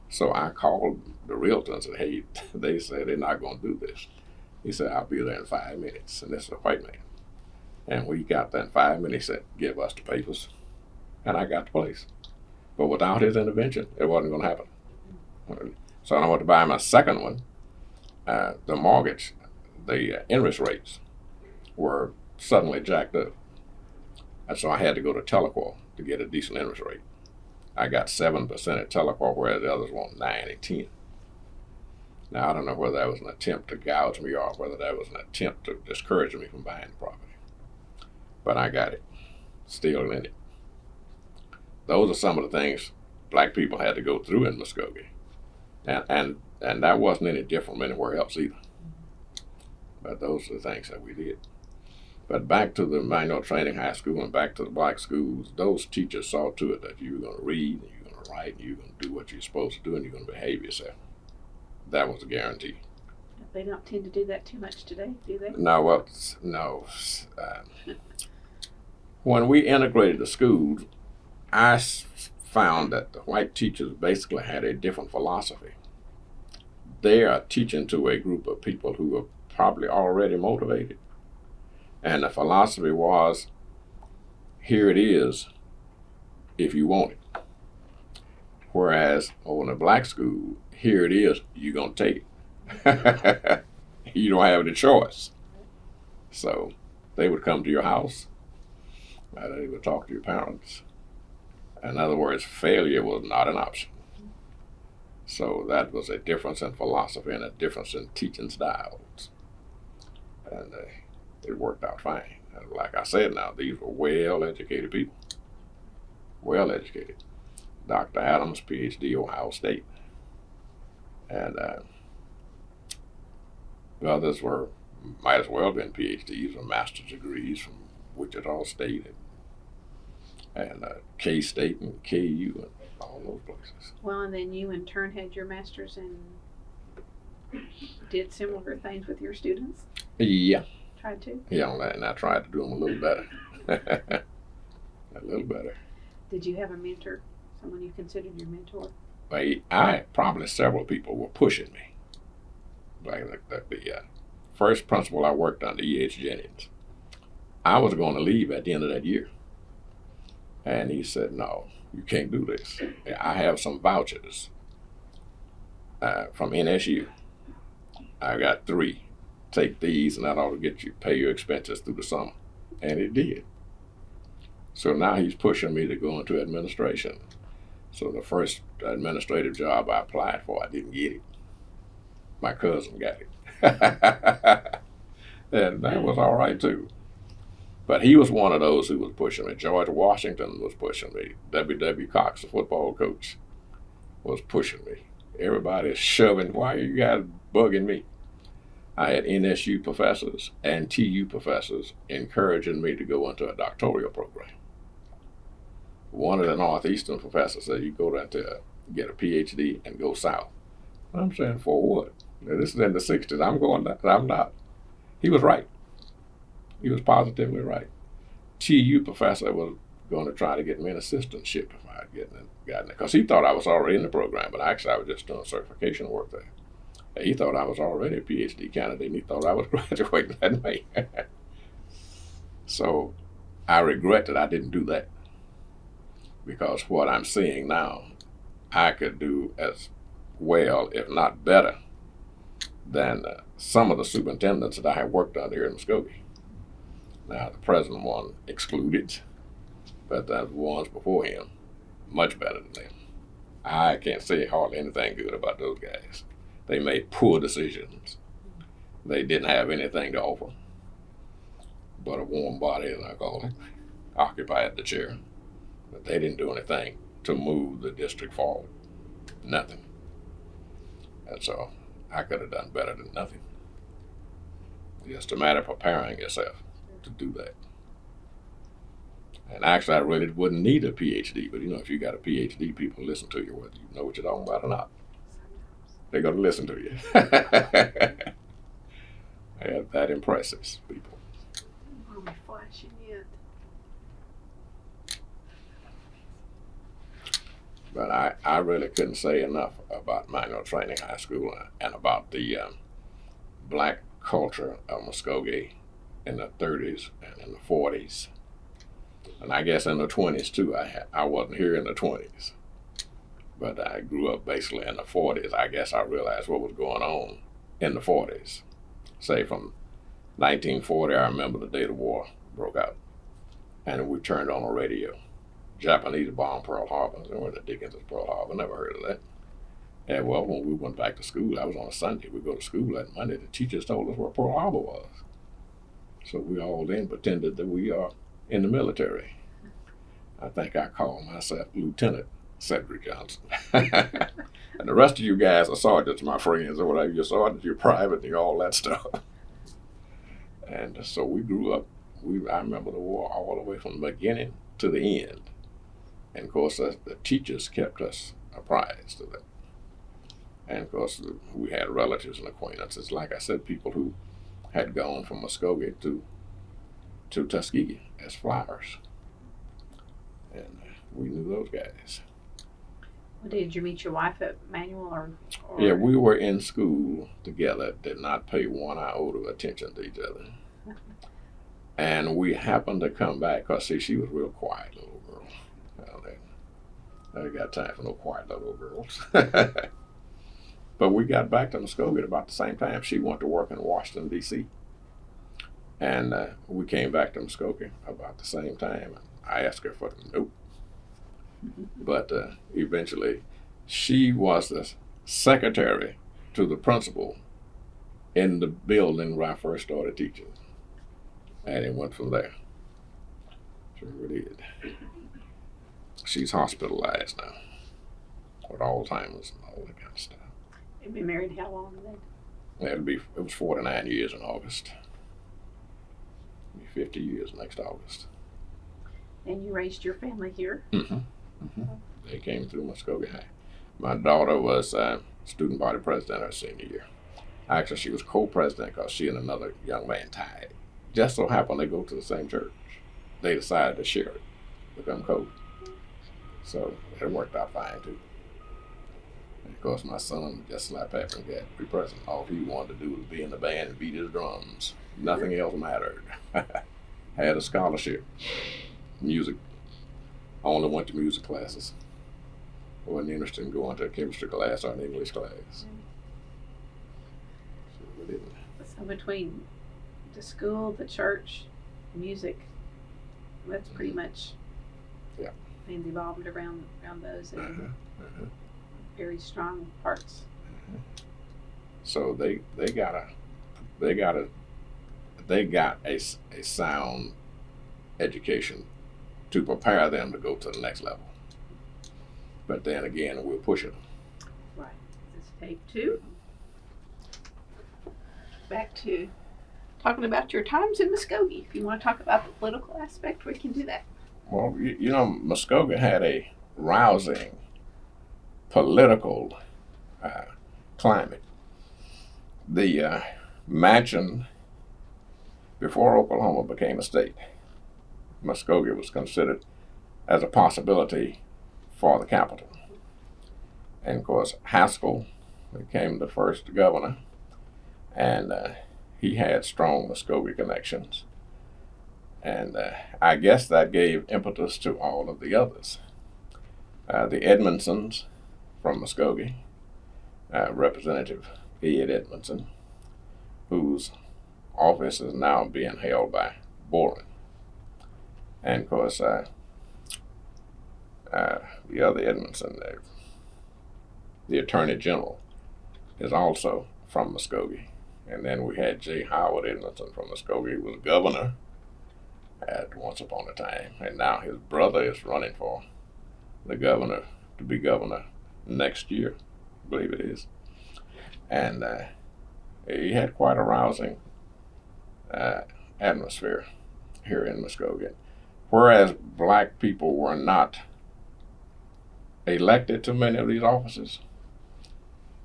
So I called the realtor and said, hey, they said they're not going to do this. He said, I'll be there in 5 minutes. And this is a white man. And we got there in 5 minutes. He said, give us the papers. And I got the place. But without his intervention, it wasn't going to happen. So I went to buy my second one. The mortgage, the interest rates were suddenly jacked up. And so I had to go to Telequal to get a decent interest rate. I got 7% at Telequal, whereas the others want 9 and 10. Now, I don't know whether that was an attempt to gouge me or whether that was an attempt to discourage me from buying the property. But I got it, still in it. Those are some of the things black people had to go through in Muskogee. And that wasn't any different from anywhere else either. But those are the things that we did. But back to the minority training high school and back to the black schools, those teachers saw to it that you were going to read and you were going to write and you were going to do what you're supposed to do and you're going to behave yourself. That was a guarantee. They don't tend to do that too much today, do they? No, well, no. When we integrated the schools, I found that the white teachers basically had a different philosophy. They are teaching to a group of people who are probably already motivated. And the philosophy was, here it is, if you want it. Whereas over in the black school, here it is, you're going to take it. You don't have any choice. So they would come to your house, and they would talk to your parents. In other words, failure was not an option. So that was a difference in philosophy and a difference in teaching styles. And it worked out fine. And like I said now, these were well-educated people. Well-educated. Dr. Adams, PhD, Ohio State. And others might as well have been PhDs or master's degrees from Wichita State and K-State and KU and all those places. Well, and then you in turn had your master's and did similar things with your students? Yeah. Tried to? Yeah, and I tried to do them a little better. A little better. Did you have a mentor? Someone you considered your mentor? Probably several people were pushing me. Like the first principal I worked under, E.H. Jennings, I was going to leave at the end of that year. And he said, no, you can't do this. I have some vouchers from NSU. I got 3. Take these and that ought to pay your expenses through the summer. And it did. So now he's pushing me to go into administration. So the first administrative job I applied for, I didn't get it. My cousin got it. And that was all right too. But he was one of those who was pushing me. George Washington was pushing me. W.W. Cox, the football coach, was pushing me. Everybody's shoving. Why are you guys bugging me? I had NSU professors and TU professors encouraging me to go into a doctoral program. One of the Northeastern professors said, you go down to get a PhD and go south. I'm saying, for what? Now, this is in the 60s. I'm going down. I'm not. He was right. He was positively right. TU professor was going to try to get me an assistantship if I had gotten it. Because he thought I was already in the program, but actually I was just doing certification work there. He thought I was already a PhD candidate, and he thought I was graduating that May. So I regret that I didn't do that. Because what I'm seeing now, I could do as well, if not better, than some of the superintendents that I have worked under here in Muskogee. Now, the present one excluded, but the ones before him, much better than them. I can't say hardly anything good about those guys. They made poor decisions. They didn't have anything to offer but a warm body, as I call it, occupied the chair. But they didn't do anything to move the district forward. Nothing. And so I could have done better than nothing. It's just a matter of preparing yourself to do that. And actually, I really wouldn't need a PhD, but if you got a PhD, people listen to you whether you know what you're talking about or not. They're going to listen to you. Yeah, that impresses people. I'm flashing it. But I really couldn't say enough about Minority Training High School and about the black culture of Muskogee in the 30s and in the 40s. And I guess in the 20s too. I wasn't here in the 20s. But I grew up basically in the 40s. I guess I realized what was going on in the 40s. Say from 1940, I remember the day the war broke out. And we turned on the radio. Japanese bombed Pearl Harbor. Where the dickens is Pearl Harbor? Never heard of that. And well, when we went back to school, I was on a Sunday. We go to school that Monday. The teachers told us where Pearl Harbor was. So we all then pretended that we are in the military. I think I called myself Lieutenant Cedric Johnson. And the rest of you guys are sergeants, my friends, or whatever. You're sergeants, you're private, and all that stuff. And so we grew up. I remember the war all the way from the beginning to the end. And of course, the teachers kept us apprised of that. And of course, we had relatives and acquaintances, like I said, people who had gone from Muskogee to Tuskegee as flyers. And we knew those guys. Well, did you meet your wife at Manual or? Yeah, we were in school together, did not pay 1 iota of attention to each other. And we happened to come back, because see, she was a real quiet little girl. I ain't got time for no quiet little girls. But we got back to Muskogee at about the same time. She went to work in Washington, D.C. And we came back to Muskogee about the same time. I asked her for the note. But eventually, she was the secretary to the principal in the building where I first started teaching. And it went from there. Sure it did. She's hospitalized now with Alzheimer's and all that kind of stuff. You've been married how long then? It was 49 years in August. It'll be 50 years next August. And you raised your family here? Mm-hmm. Mm-hmm. They came through Muskogee High. My daughter was student body president her senior year. Actually, she was co-president because she and another young man tied. Just so happened they go to the same church. They decided to share it, become co. So it worked out fine too. And of course, my son just slap happy and got to be president. All he wanted to do was be in the band and beat his drums. Nothing else mattered. Had a scholarship, music. Only went to music classes. Wasn't interested in going to a chemistry class or an English class. So we didn't. So between the school, the church, music, that's pretty much. Yeah. And evolved around those and very strong parts. So they got a sound education to prepare them to go to the next level. But then again, we're pushing them. Right. This is tape 2. Back to talking about your times in Muskogee. If you want to talk about the political aspect, we can do that. Well, you know, Muskogee had a rousing political climate. The mansion, before Oklahoma became a state, Muskogee was considered as a possibility for the capital. And of course, Haskell became the first governor, and he had strong Muskogee connections. And I guess that gave impetus to all of the others. The Edmondsons from Muskogee, Representative Ed Edmondson, whose office is now being held by Boren. And of course, the other Edmondson, the Attorney General, is also from Muskogee. And then we had J. Howard Edmondson from Muskogee, who was governor at once upon a time, and now his brother is running for the governor, to be governor next year, I believe it is. And he had quite a rousing atmosphere here in Muskogee. Whereas black people were not elected to many of these offices,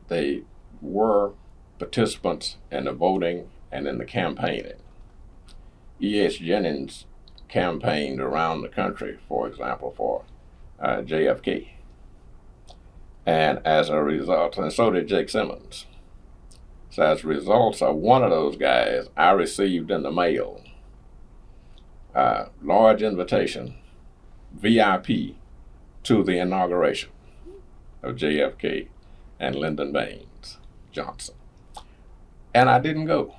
they were participants in the voting and in the campaigning. E.H. Jennings campaigned around the country, for example, for JFK. And as a result, and so did Jake Simmons. So as a result of one of those guys, I received in the mail a large invitation, VIP, to the inauguration of JFK and Lyndon Baines Johnson. And I didn't go.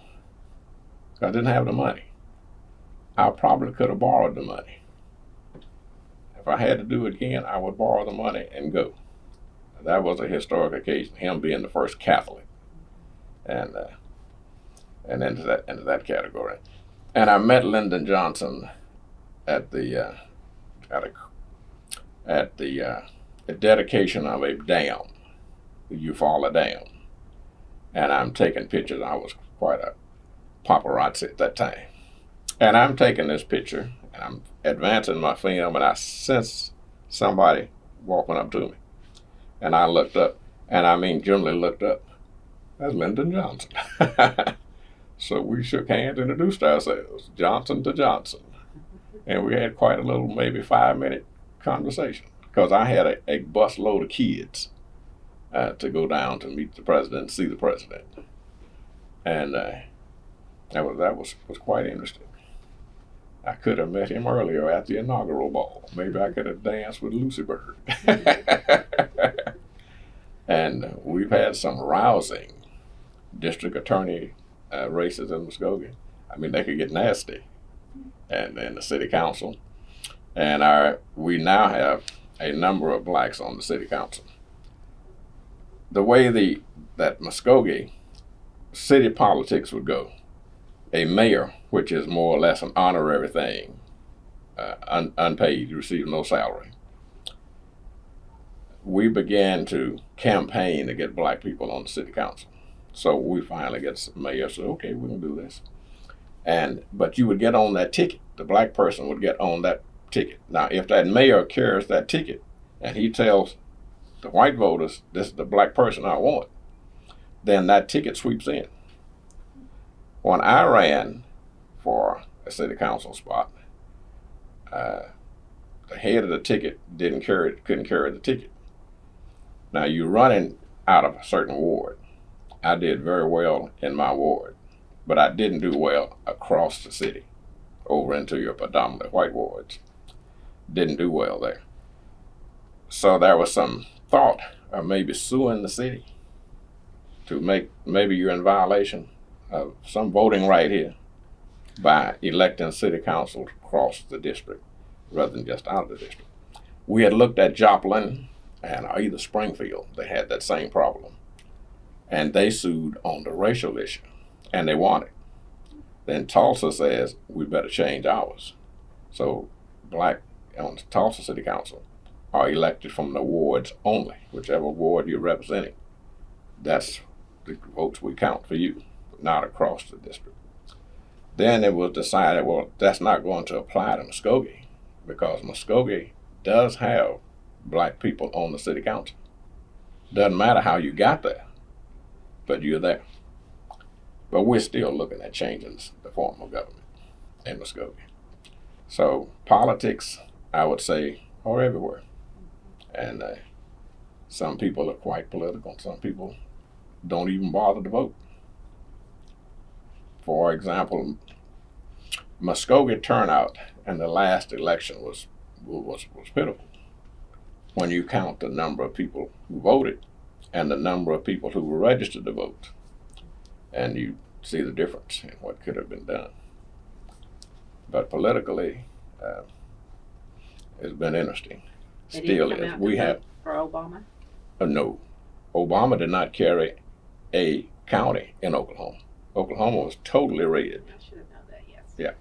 I didn't have the money. I probably could have borrowed the money. If I had to do it again, I would borrow the money and go. that was a historic occasion. Him being the first Catholic, and into that category. And I met Lyndon Johnson at the dedication of a dam, the Eufaula Dam, and I'm taking pictures. I was quite a paparazzi at that time, and I'm taking this picture, and I'm advancing my film, and I sense somebody walking up to me, and I looked up, and I mean generally looked up. That's Lyndon Johnson. So we shook hands, introduced ourselves, Johnson to Johnson, and we had quite a little, maybe 5-minute conversation, because I had a bus load of kids to go down to meet the president and see the president, and that was quite interesting. I could have met him earlier at the inaugural ball. Maybe I could have danced with Lucy Bird. And we've had some rousing district attorney races in Muskogee. I mean, they could get nasty. And then the city council. And we now have a number of blacks on the city council. The way that Muskogee city politics would go, a mayor, which is more or less an honorary thing, unpaid, you receive no salary. We began to campaign to get black people on the city council. So we finally get some mayor said, okay, we can do this. But you would get on that ticket. The black person would get on that ticket. Now, if that mayor carries that ticket and he tells the white voters, this is the black person I want, then that ticket sweeps in. When I ran for a city council spot, the head of the ticket couldn't carry the ticket. Now, you're running out of a certain ward. I did very well in my ward, but I didn't do well across the city, over into your predominantly white wards. Didn't do well there. So there was some thought of maybe suing the city to maybe you're in violation of some voting right here by electing city council across the district rather than just out of the district. We had looked at Joplin and either Springfield. They had that same problem. And they sued on the racial issue, and they won it. Then Tulsa says, we better change ours. So black on the Tulsa City Council are elected from the wards only, whichever ward you're representing. That's the votes we count for you, not across the district. Then it was decided, well, that's not going to apply to Muskogee, because Muskogee does have black people on the city council. Doesn't matter how you got there, but you're there. But we're still looking at changing the form of government in Muskogee. So politics, I would say, are everywhere. And some people are quite political. Some people don't even bother to vote. For example, Muskogee turnout in the last election was pitiful. When you count the number of people who voted and the number of people who were registered to vote, and you see the difference in what could have been done. But politically, it's been interesting. Still is. We have for Obama. No, Obama did not carry a county in Oklahoma. Oklahoma was totally red. I should have known that. Yes. Yeah.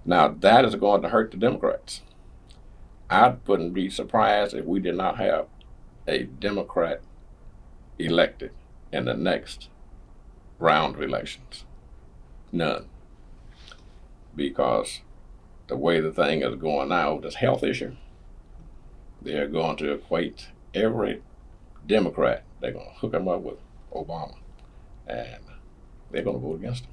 Now that is going to hurt the Democrats. I wouldn't be surprised if we did not have a Democrat elected in the next round of elections. None. Because the way the thing is going now with this health issue, they're going to equate every Democrat, they're going to hook them up with Obama, and they're going to vote against him.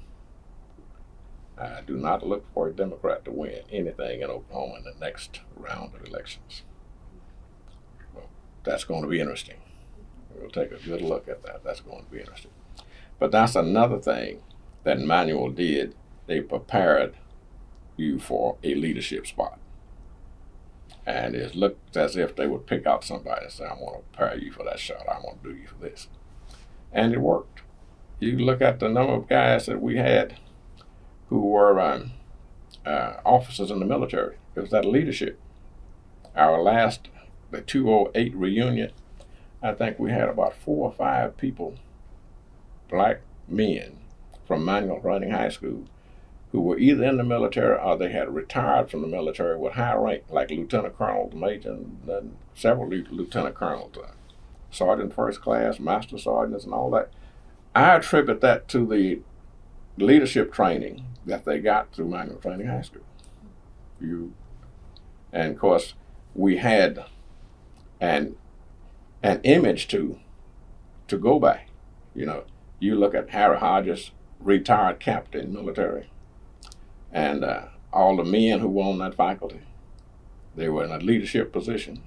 I do not look for a Democrat to win anything in Oklahoma in the next round of elections. Well, that's going to be interesting. We'll take a good look at that. That's going to be interesting. But that's another thing that Manual did. They prepared you for a leadership spot. And it looked as if they would pick out somebody and say, I want to prepare you for that shot. I want to do you for this. And it worked. You look at the number of guys that we had who were officers in the military. It was that leadership. Our last, the 208 reunion, I think we had about 4 or 5 people, black men from Manual Training High School, who were either in the military or they had retired from the military with high rank, like lieutenant colonels, major, and several lieutenant colonels, sergeant first class, master sergeants, and all that. I attribute that to the leadership training that they got through Manual Training High School. And of course, we had an image to go by. You know, you look at Harry Hodges, retired captain military, and all the men who were on that faculty, they were in a leadership position,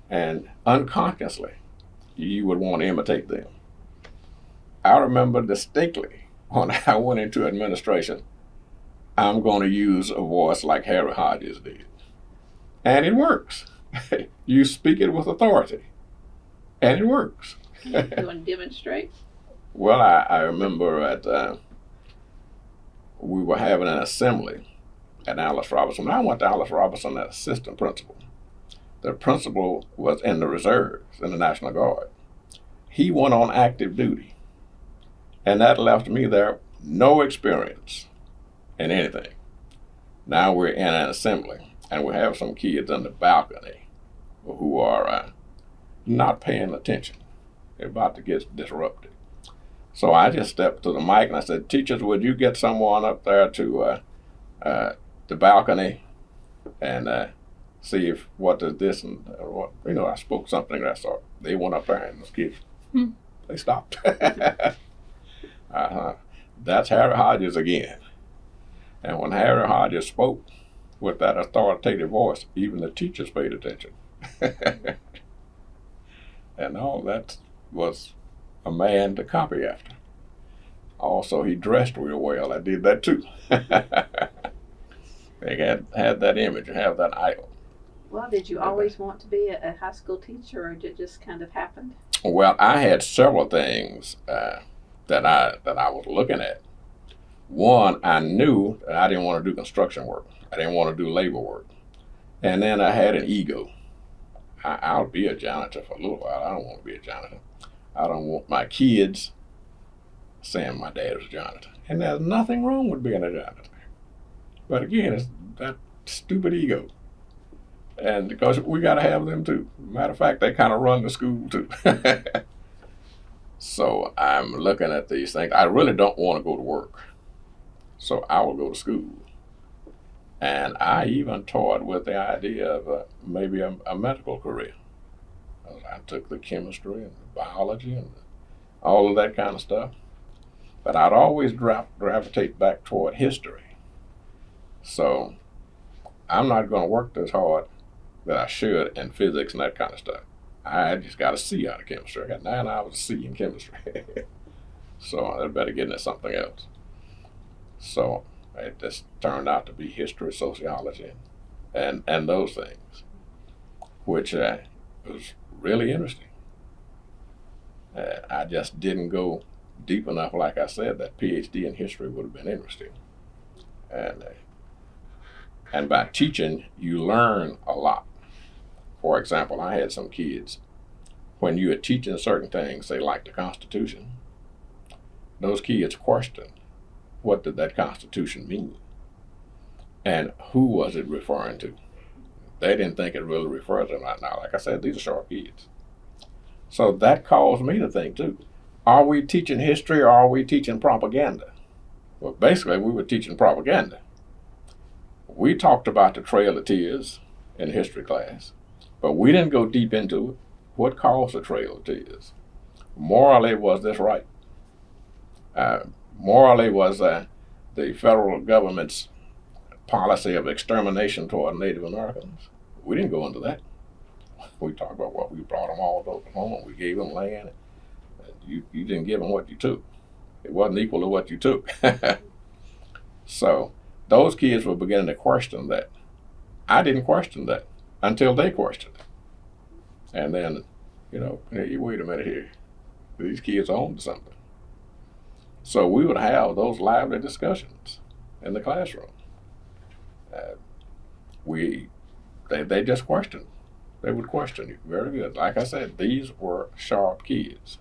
and unconsciously, you would want to imitate them. I remember distinctly when I went into administration, I'm going to use a voice like Harry Hodges did. And it works. You speak it with authority, and it works. You want to demonstrate? Well, I remember we were having an assembly at Alice Robertson. I went to Alice Robertson as assistant principal. The principal was in the reserves in the National Guard. He went on active duty, and that left me there no experience in anything. Now we're in an assembly, and we have some kids on the balcony who are not paying attention. They're about to get disrupted. So I just stepped to the mic and I said, "Teachers, would you get someone up there to the balcony and see if what is this and what?" You know, I spoke something of that sort. They went up there and the kids, they stopped. That's Harry Hodges again. And when Harry Hodges spoke with that authoritative voice, even the teachers paid attention. And all that was a man to copy after. Also, he dressed real well. I did that too. They had that image, have that idol. Well, did you always want to be a high school teacher, or did it just kind of happen? Well, I had several things that I was looking at. One, I knew that I didn't want to do construction work. I didn't want to do labor work. And then I had an ego. I'll be a janitor for a little while. I don't want to be a janitor. I don't want my kids saying my dad was a janitor. And there's nothing wrong with being a janitor. But again, it's that stupid ego. And because we got to have them too. Matter of fact, they kind of run the school too. So I'm looking at these things. I really don't want to go to work. So I will go to school. And I even toyed with the idea of maybe a medical career. I took the chemistry and the biology and all of that kind of stuff. But I'd always gravitate back toward history. So I'm not going to work this hard that I should in physics and that kind of stuff. I just got a C out of chemistry. I got 9 hours of C in chemistry. So I better get into something else. So it just turned out to be history, sociology, and those things, which was really interesting. I just didn't go deep enough. Like I said, that PhD in history would have been interesting. And by teaching, you learn a lot. For example, I had some kids, when you were teaching certain things, say like the Constitution, those kids questioned, what did that Constitution mean? And who was it referring to? They didn't think it really referred to them right now. Like I said, these are sharp kids. So that caused me to think too, are we teaching history or are we teaching propaganda? Well, basically we were teaching propaganda. We talked about the Trail of Tears in history class, but we didn't go deep into it. What caused the Trail of Tears? Morally, was this right? Morally, was the federal government's policy of extermination toward Native Americans? We didn't go into that. We talked about what we brought them all to Oklahoma. We gave them land. You didn't give them what you took. It wasn't equal to what you took. So those kids were beginning to question that. I didn't question that until they questioned it. And then, hey, wait a minute here. These kids are on to something. So we would have those lively discussions in the classroom. They just questioned They would question you. Very good. Like I said, these were sharp kids.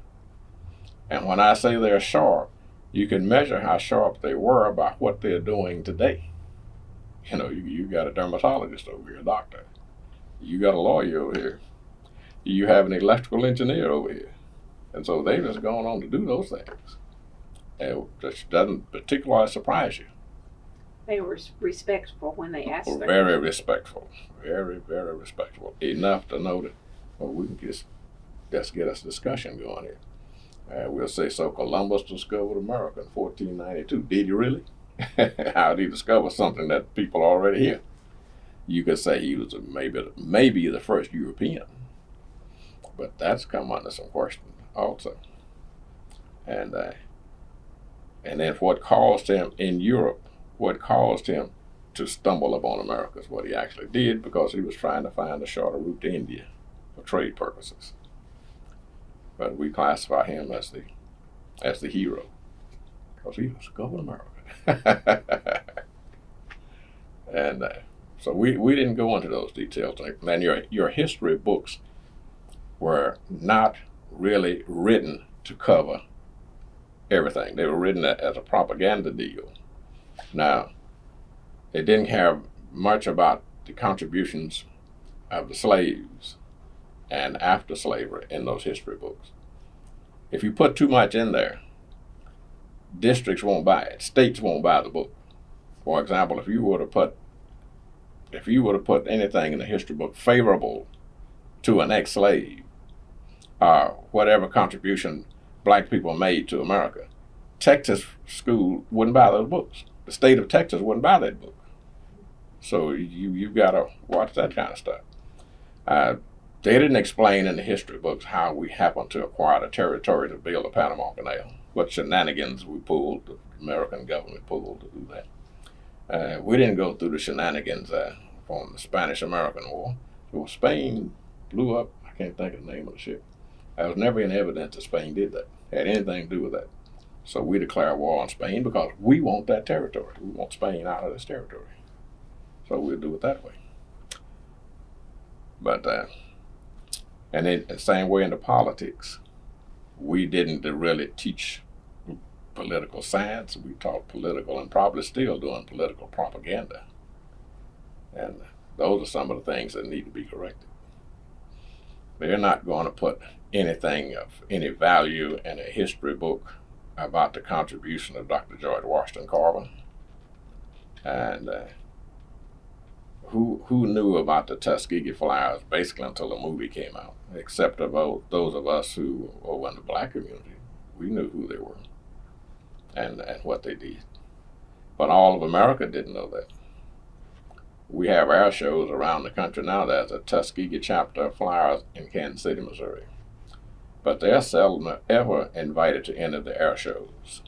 And when I say they're sharp, you can measure how sharp they were by what they're doing today. You know, you got a dermatologist over here, a doctor. You got a lawyer over here. You have an electrical engineer over here. And so they've just gone on to do those things. And it doesn't particularly surprise you. They were respectful when they asked them. Very respectful. Very, very respectful. Enough to know that, well, we can just get us a discussion going here. We'll say, so Columbus discovered America in 1492. Did he really? How did he discover something that people already hear? You could say he was maybe the first European. But that's come under some question also. And then what caused him in Europe, what caused him to stumble upon America is what he actually did, because he was trying to find a shorter route to India for trade purposes. But we classify him as the hero, because he discovered America. And so we didn't go into those details. And your history books were not really written to cover everything. They were written as a propaganda deal. Now, they didn't care much about the contributions of the slaves and after slavery in those history books. If you put too much in there, districts won't buy it. States won't buy the book. For example, if you were to put anything in the history book favorable to an ex-slave, whatever contribution black people made to America, Texas school wouldn't buy those books. The state of Texas wouldn't buy that book. So you've got to watch that kind of stuff. They didn't explain in the history books how we happened to acquire the territory to build the Panama Canal, what shenanigans we pulled, the American government pulled to do that. We didn't go through the shenanigans from the Spanish-American War. So Spain blew up, I can't think of the name of the ship. There was never any evidence that Spain did that, had anything to do with that. So we declare war on Spain because we want that territory. We want Spain out of this territory. So we'll do it that way. But, and then the same way in the politics, we didn't really teach political science. We taught political, and probably still doing political propaganda. And those are some of the things that need to be corrected. They're not going to put anything of any value in a history book about the contribution of Dr. George Washington Carver. And who knew about the Tuskegee Flyers basically until the movie came out, except about those of us who were in the black community. We knew who they were and what they did. But all of America didn't know that. We have air shows around the country now. There's a Tuskegee chapter of Flyers in Kansas City, Missouri. But they're seldom ever invited to any of the air shows.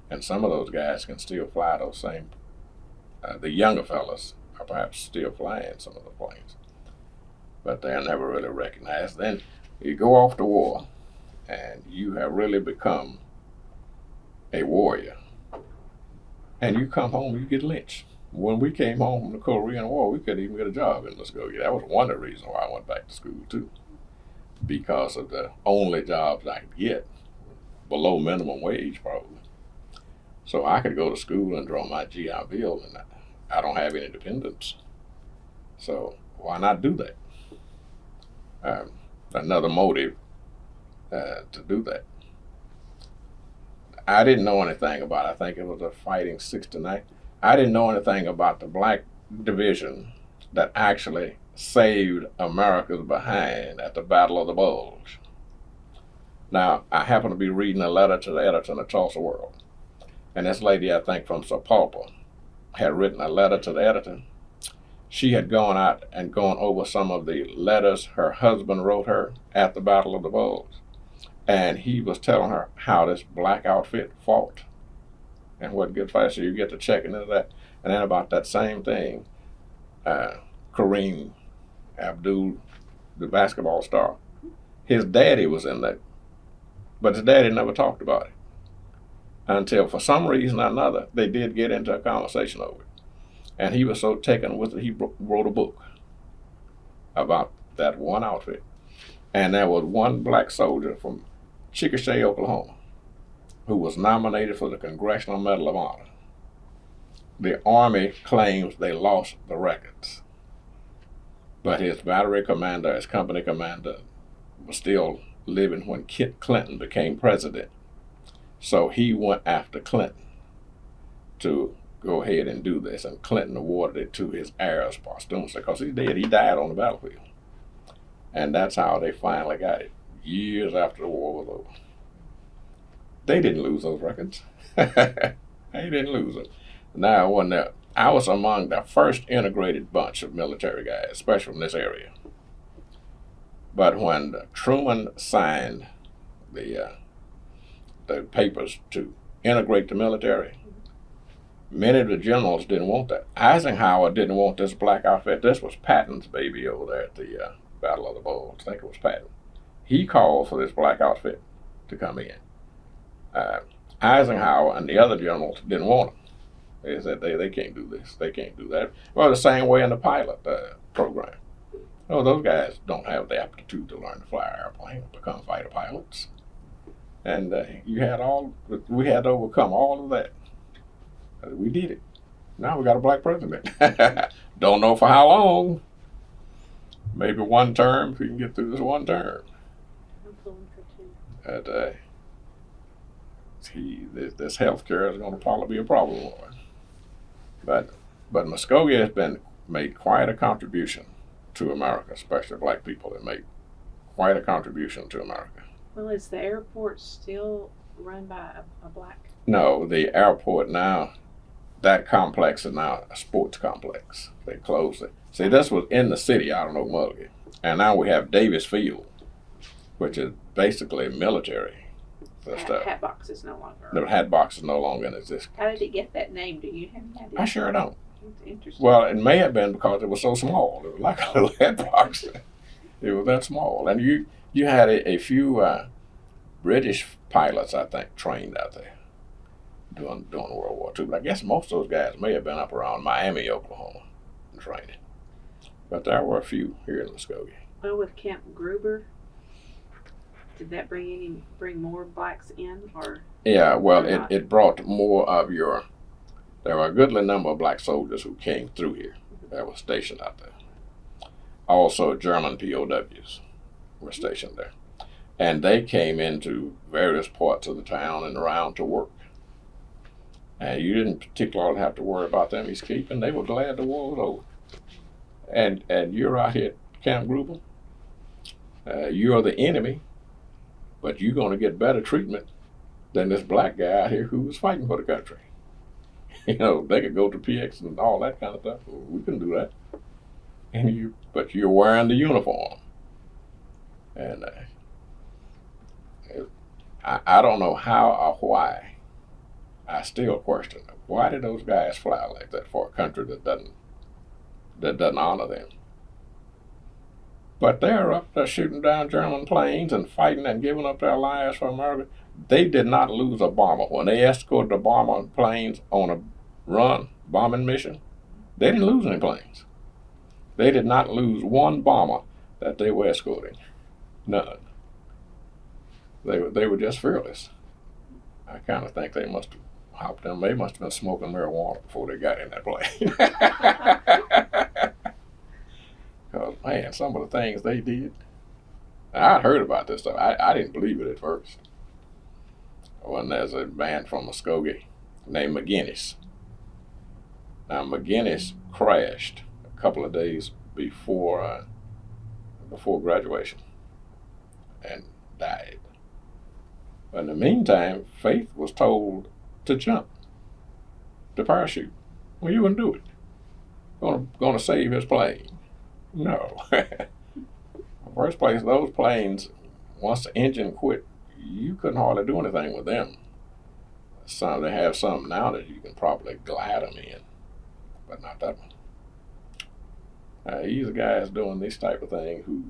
And some of those guys can still fly those same, the younger fellas are perhaps still flying some of the planes. But they're never really recognized. Then you go off to war, and you have really become a warrior. And you come home, you get lynched. When we came home from the Korean War, we couldn't even get a job in Muskogee. That was one of the reasons why I went back to school, too. Because of the only jobs I could get, below minimum wage, probably. So I could go to school and draw my GI Bill, and I don't have any dependents. So why not do that? Another motive to do that. I didn't know anything about it. I think it was a Fighting 69. I didn't know anything about the black division that actually saved America's behind at the Battle of the Bulge. Now, I happen to be reading a letter to the editor in the Tulsa World. And this lady, I think from Sapulpa, had written a letter to the editor. She had gone out and gone over some of the letters her husband wrote her at the Battle of the Bulge. And he was telling her how this black outfit fought and what good fight. So you get to checking into that. And then about that same thing, Kareem Abdul, the basketball star, his daddy was in that. But his daddy never talked about it. Until for some reason or another, they did get into a conversation over it. And he was so taken with it, he wrote a book about that one outfit. And there was one black soldier from Chickasha, Oklahoma, who was nominated for the Congressional Medal of Honor. The Army claims they lost the records, but his battery commander, his company commander, was still living when Kit Clinton became president. So he went after Clinton to go ahead and do this, and Clinton awarded it to his heirs posthumously because he's dead. He died on the battlefield. And that's how they finally got it, years after the war was over. They didn't lose those records. They didn't lose them. Now, I was among the first integrated bunch of military guys, especially from this area. But when Truman signed the papers to integrate the military, many of the generals didn't want that. Eisenhower didn't want this black outfit. This was Patton's baby over there at the Battle of the Bulge. I think it was Patton. He called for this black outfit to come in. Eisenhower and the other generals didn't want them. They said they can't do this. They can't do that. Well, the same way in the pilot program. Oh, those guys don't have the aptitude to learn to fly an airplane and become fighter pilots. And we had to overcome all of that. We did it. Now we got a black president. Don't know for how long. Maybe one term, if we can get through this one term. I'm pulling for two. This health care is going to probably be a problem. But Muskogee has made quite a contribution to America, especially black people have made quite a contribution to America. Well, is the airport still run by a black? No, the airport now, that complex is now a sports complex. They closed it. See, this was in the city out in Muskogee. And now we have Davis Field, which is basically military stuff. Hat box is no longer. The hat box is no longer in existence. How did it get that name? Do you have any idea? I sure don't. It's interesting. Well, it may have been because it was so small. It was like a little hat box. It was that small. And you had a few British pilots, I think, trained out there during World War II. But I guess most of those guys may have been up around Miami, Oklahoma, training. But there were a few here in Muskogee. Well, with Camp Gruber, did that bring more blacks in, or? Yeah, well, it brought more of there were a goodly number of black soldiers who came through here that were stationed out there. Also, German POWs were stationed there. And they came into various parts of the town and around to work. And you didn't particularly have to worry about them escaping. They were glad the war was over. And you're out here at Camp Gruber. You're the enemy, but you're going to get better treatment than this black guy out here who was fighting for the country. You know, they could go to PX and all that kind of stuff. Well, we couldn't do that. But you're wearing the uniform. And I don't know how or why. I still question them. Why did those guys fly like that for a country that doesn't honor them? But they're up there shooting down German planes and fighting and giving up their lives for America. They did not lose a bomber. When they escorted the bomber planes on a bombing mission, they didn't lose any planes. They did not lose one bomber that they were escorting. None. They were just fearless. I kind of think they must have hopped in. They must have been smoking marijuana before they got in that plane. Because, man, some of the things they did. I'd heard about this stuff. I didn't believe it at first. When there's a man from Muskogee named McGinnis. Now, McGinnis crashed a couple of days before graduation and died. But in the meantime, Faith was told to jump, to parachute. Well, you wouldn't do it. Going to save his plane. No. In the first place, those planes, once the engine quit, you couldn't hardly do anything with them. They have some now that you can probably glide them in, but not that one. These guys doing this type of thing who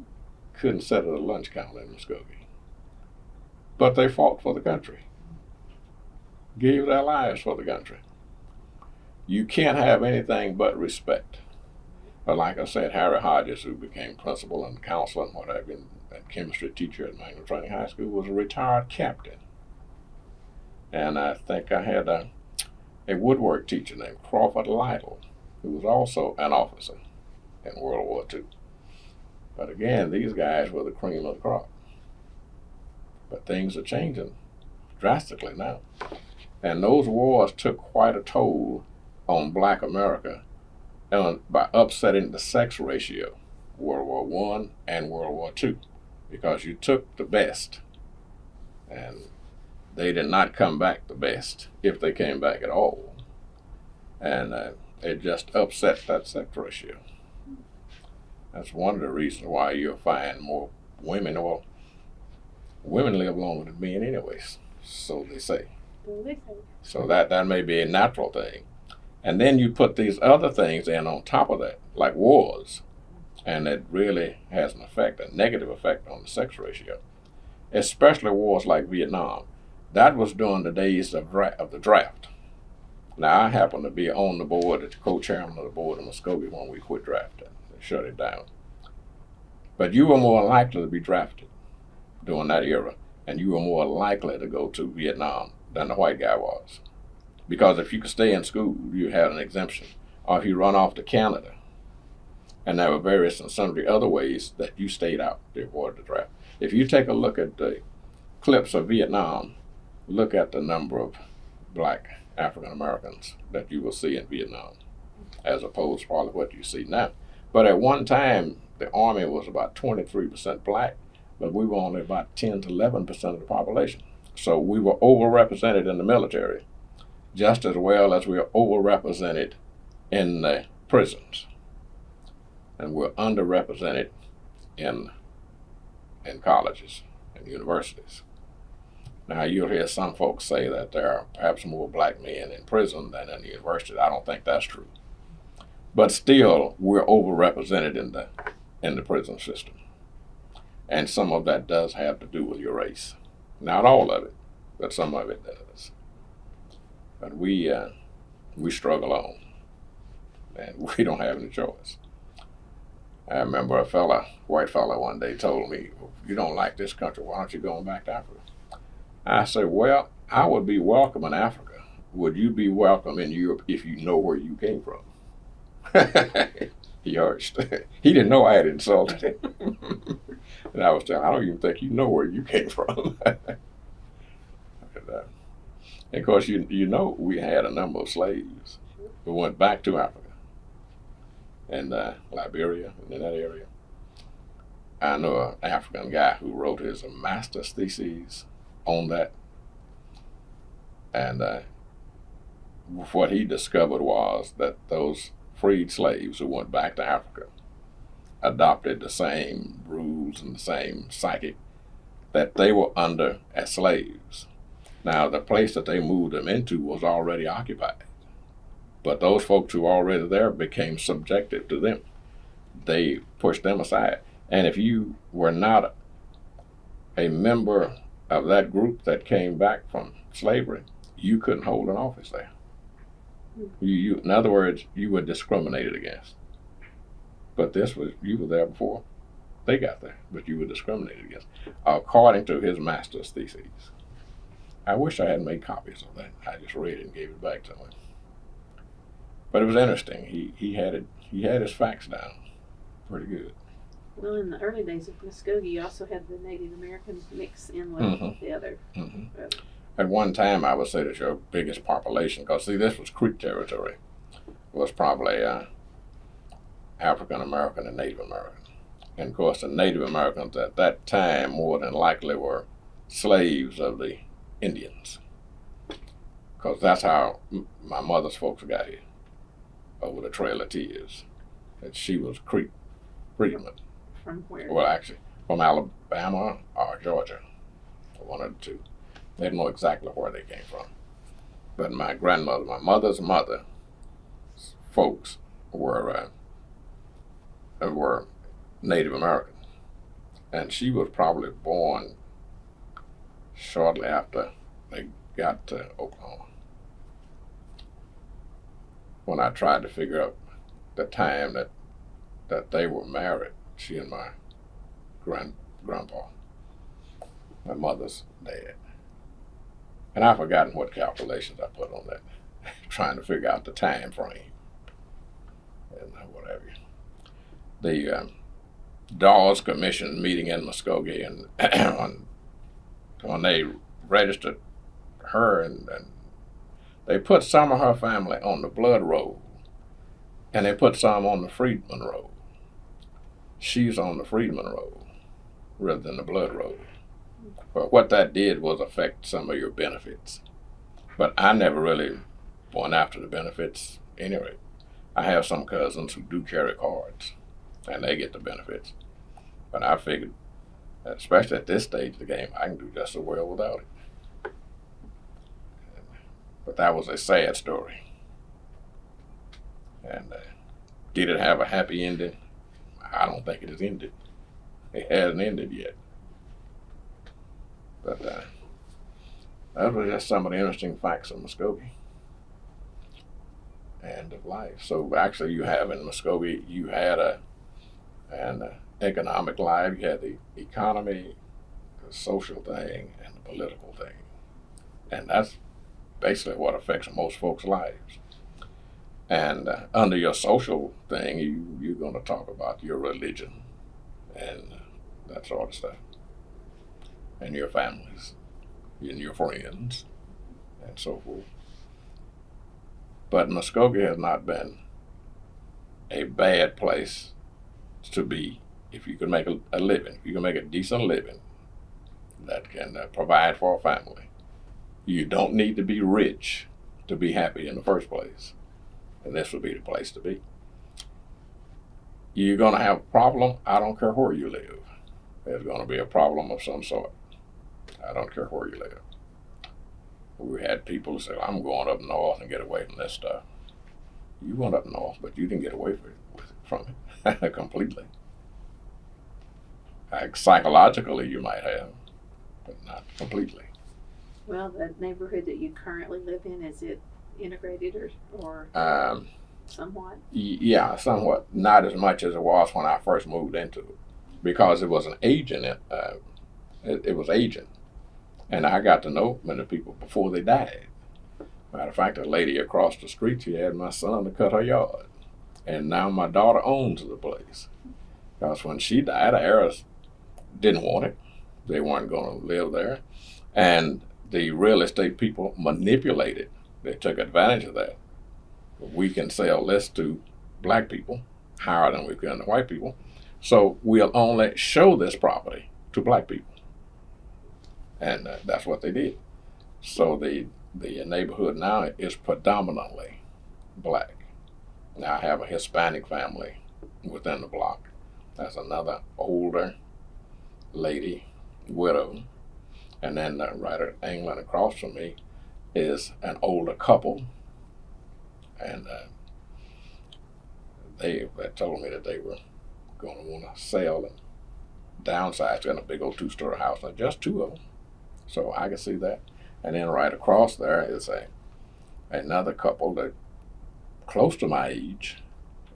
couldn't sit at a lunch counter in Muskogee. But they fought for the country, gave their lives for the country. You can't have anything but respect. But like I said, Harry Hodges, who became principal and counselor and what have you, and chemistry teacher at Magnum Training High School, was a retired captain. And I think I had a woodwork teacher named Crawford Lytle, who was also an officer in World War II. But again, these guys were the cream of the crop. But things are changing drastically now. And those wars took quite a toll on Black America by upsetting the sex ratio, World War I and World War II, because you took the best, and they did not come back the best, if they came back at all. And it just upset that sex ratio. That's one of the reasons why you'll find more women, or women live longer than men anyways, so they say. So that may be a natural thing. And then you put these other things in on top of that, like wars, and it really has an effect, a negative effect on the sex ratio, especially wars like Vietnam. That was during the days of the draft. Now, I happen to be on the board, as co-chairman of the board of Muskogee when we quit drafting. They shut it down. But you were more likely to be drafted during that era, and you were more likely to go to Vietnam than the white guy was. Because if you could stay in school, you had an exemption. Or if you run off to Canada. And there were various and sundry other ways that you stayed out to avoid the draft. If you take a look at the clips of Vietnam, look at the number of Black African Americans that you will see in Vietnam, as opposed to probably what you see now. But at one time, the Army was about 23% Black, but we were only about 10 to 11% of the population. So we were overrepresented in the military, just as well as we are overrepresented in the prisons. And we're underrepresented in colleges and universities. Now, you'll hear some folks say that there are perhaps more Black men in prison than in the university. I don't think that's true. But still, we're overrepresented in the prison system. And some of that does have to do with your race. Not all of it, but some of it does. But we struggle on, and we don't have any choice. I remember a white fella one day told me, "You don't like this country, why aren't you going back to Africa?" I said, "Well, I would be welcome in Africa. Would you be welcome in Europe if you know where you came from?" He arched. He didn't know I had insulted him. And I was telling him, "I don't even think you know where you came from." And of course, you know, we had a number of slaves who went back to Africa and Liberia and in that area. I know an African guy who wrote his master's thesis on that. And what he discovered was that those freed slaves who went back to Africa adopted the same rules and the same psychic that they were under as slaves. Now, the place that they moved them into was already occupied. But those folks who were already there became subjective to them. They pushed them aside. And if you were not a member of that group that came back from slavery, you couldn't hold an office there. In other words, you were discriminated against. But you were there before they got there, but you were discriminated against, according to his master's thesis. I wish I had made copies of that. I just read it and gave it back to him. But it was interesting. He had his facts down pretty good. Well, in the early days of Muskogee, you also had the Native Americans mix in with the other. Mm-hmm. At one time, I would say that your biggest population, because see, this was Creek territory, was probably African American and Native American. And of course, the Native Americans at that time more than likely were slaves of the Indians, because that's how my mother's folks got here, over the Trail of Tears. And she was Creek freedman. From where? Well, actually, from Alabama or Georgia, one of the two. They didn't know exactly where they came from. But my grandmother, my mother's mother, folks were Native American. And she was probably born shortly after they got to Oklahoma. When I tried to figure out the time that that they were married, she and my grandpa, my mother's dad. And I've forgotten what calculations I put on that, trying to figure out the time frame and what have you. The Dawes Commission meeting in Muskogee, and when they registered her, and they put some of her family on the blood roll, and they put some on the freedman roll. She's on the freedman roll rather than the blood roll. But what that did was affect some of your benefits. But I never really went after the benefits anyway. I have some cousins who do carry cards, and they get the benefits. But I figured, especially at this stage of the game, I can do just so well without it. But that was a sad story. And did it have a happy ending? I don't think it has ended. It hasn't ended yet. But those were just some of the interesting facts of Muskogee and of life. So actually, you have in Muskogee, you had an economic life, you had the economy, the social thing, and the political thing. And that's basically what affects most folks' lives. And under your social thing, you're going to talk about your religion and that sort of stuff, and your families, and your friends, and so forth. But Muskogee has not been a bad place to be if you can make a living, if you can make a decent living that can provide for a family. You don't need to be rich to be happy in the first place. And this would be the place to be. You're going to have a problem, I don't care where you live. There's going to be a problem of some sort. I don't care where you live. We had people who said, I'm going up north and get away from this stuff. You went up north, but you didn't get away from it completely. Psychologically, you might have, but not completely. Well, the neighborhood that you currently live in, is it integrated or somewhat? Yeah, somewhat. Not as much as it was when I first moved into it, because it was an agent. It was agent, and I got to know many people before they died. Matter of fact, a lady across the street, she had my son to cut her yard, and now my daughter owns the place. Because when she died, the heirs didn't want it; they weren't going to live there, and the real estate people manipulated. They took advantage of that. We can sell this to black people higher than we can to white people, so we'll only show this property to black people, and that's what they did. So the neighborhood now is predominantly black. Now I have a Hispanic family within the block. That's another older lady, widow, and then right at England across from me is an older couple, and they told me that they were going to want to sell and downsize in a big old 2-story house, and just 2 of them. So I can see that. And then right across there is another couple that close to my age,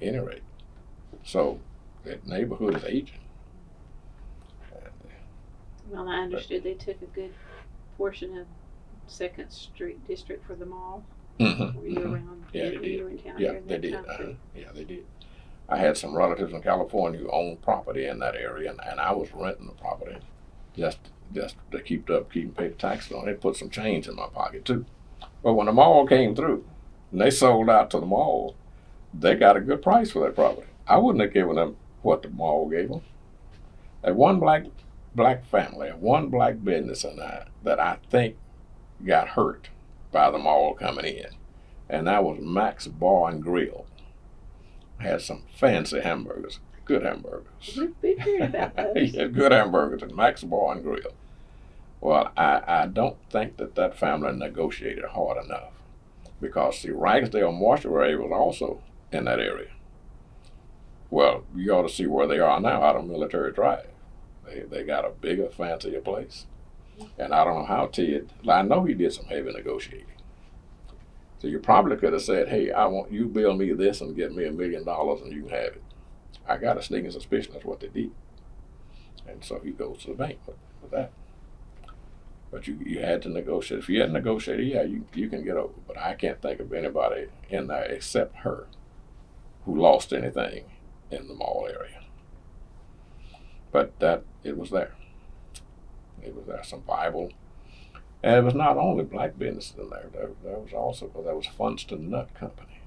at any rate. So the neighborhood is aging. Well, I understood they took a good portion of 2nd Street district for the mall. Mm-hmm. Were you around? Yeah, they did. You were in town Yeah, during they that did. time too? Yeah, they did. I had some relatives in California who owned property in that area, and I was renting the property just to keep pay the taxes on it, put some change in my pocket too. But when the mall came through and they sold out to the mall, they got a good price for that property. I wouldn't have given them what the mall gave them. That one black family, one black business that I think got hurt by the mall coming in, and that was Max Bar and Grill. Had some fancy hamburgers, good hamburgers. We've been hearing about those. Yeah, good hamburgers at Max Bar and Grill. Well, I don't think that family negotiated hard enough, because the Ragsdale Mortuary was also in that area. Well, you ought to see where they are now out on Military Drive. They got a bigger, fancier place. And I don't know how I know he did some heavy negotiating. So you probably could have said, hey, I want you build me this and get me $1 million and you can have it. I got a sneaking suspicion that's what they did. And so he goes to the bank with that. But you had to negotiate. If you hadn't negotiated, yeah, you can get over. But I can't think of anybody in there except her who lost anything in the mall area. But it was there. It was there, some Bible. And it was not only black businesses in there. There was also, there was Funston Nut Company.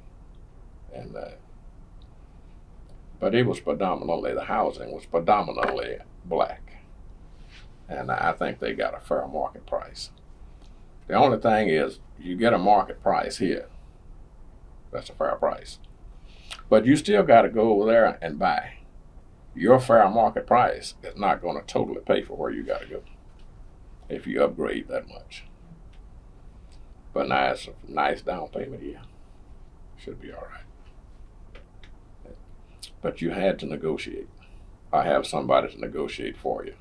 And but it was predominantly, the housing was predominantly black. And I think they got a fair market price. The only thing is, you get a market price here. That's a fair price. But you still got to go over there and buy. Your fair market price is not going to totally pay for where you got to go if you upgrade that much. But now it's a nice down payment here. Should be all right. But you had to negotiate. I have somebody to negotiate for you.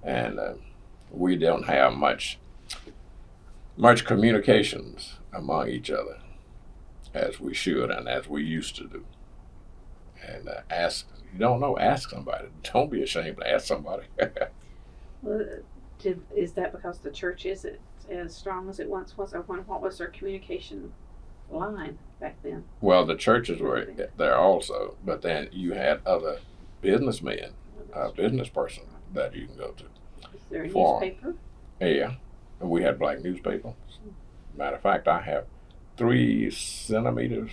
And we don't have much communications among each other as we should and as we used to do. And you don't know, ask somebody. Don't be ashamed to ask somebody. Well, is that because the church isn't as strong as it once was, or what was their communication line back then? Well, the churches were there also, but then you had other businessmen, business person that you can go to. Is there a newspaper? Yeah, and we had black newspapers. Matter of fact, I have 3 centimeters.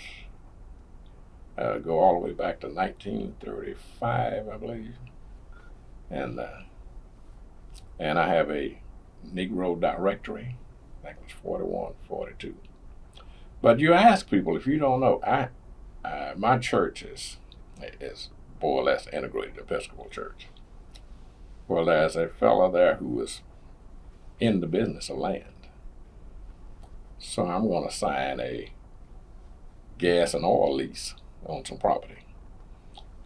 Go all the way back to 1935, I believe, and I have a Negro directory. I think it was 41, 42. But you ask people, if you don't know, my church is more or less integrated Episcopal church. Well, there's a fellow there who was in the business of land. So I'm going to sign a gas and oil lease on some property.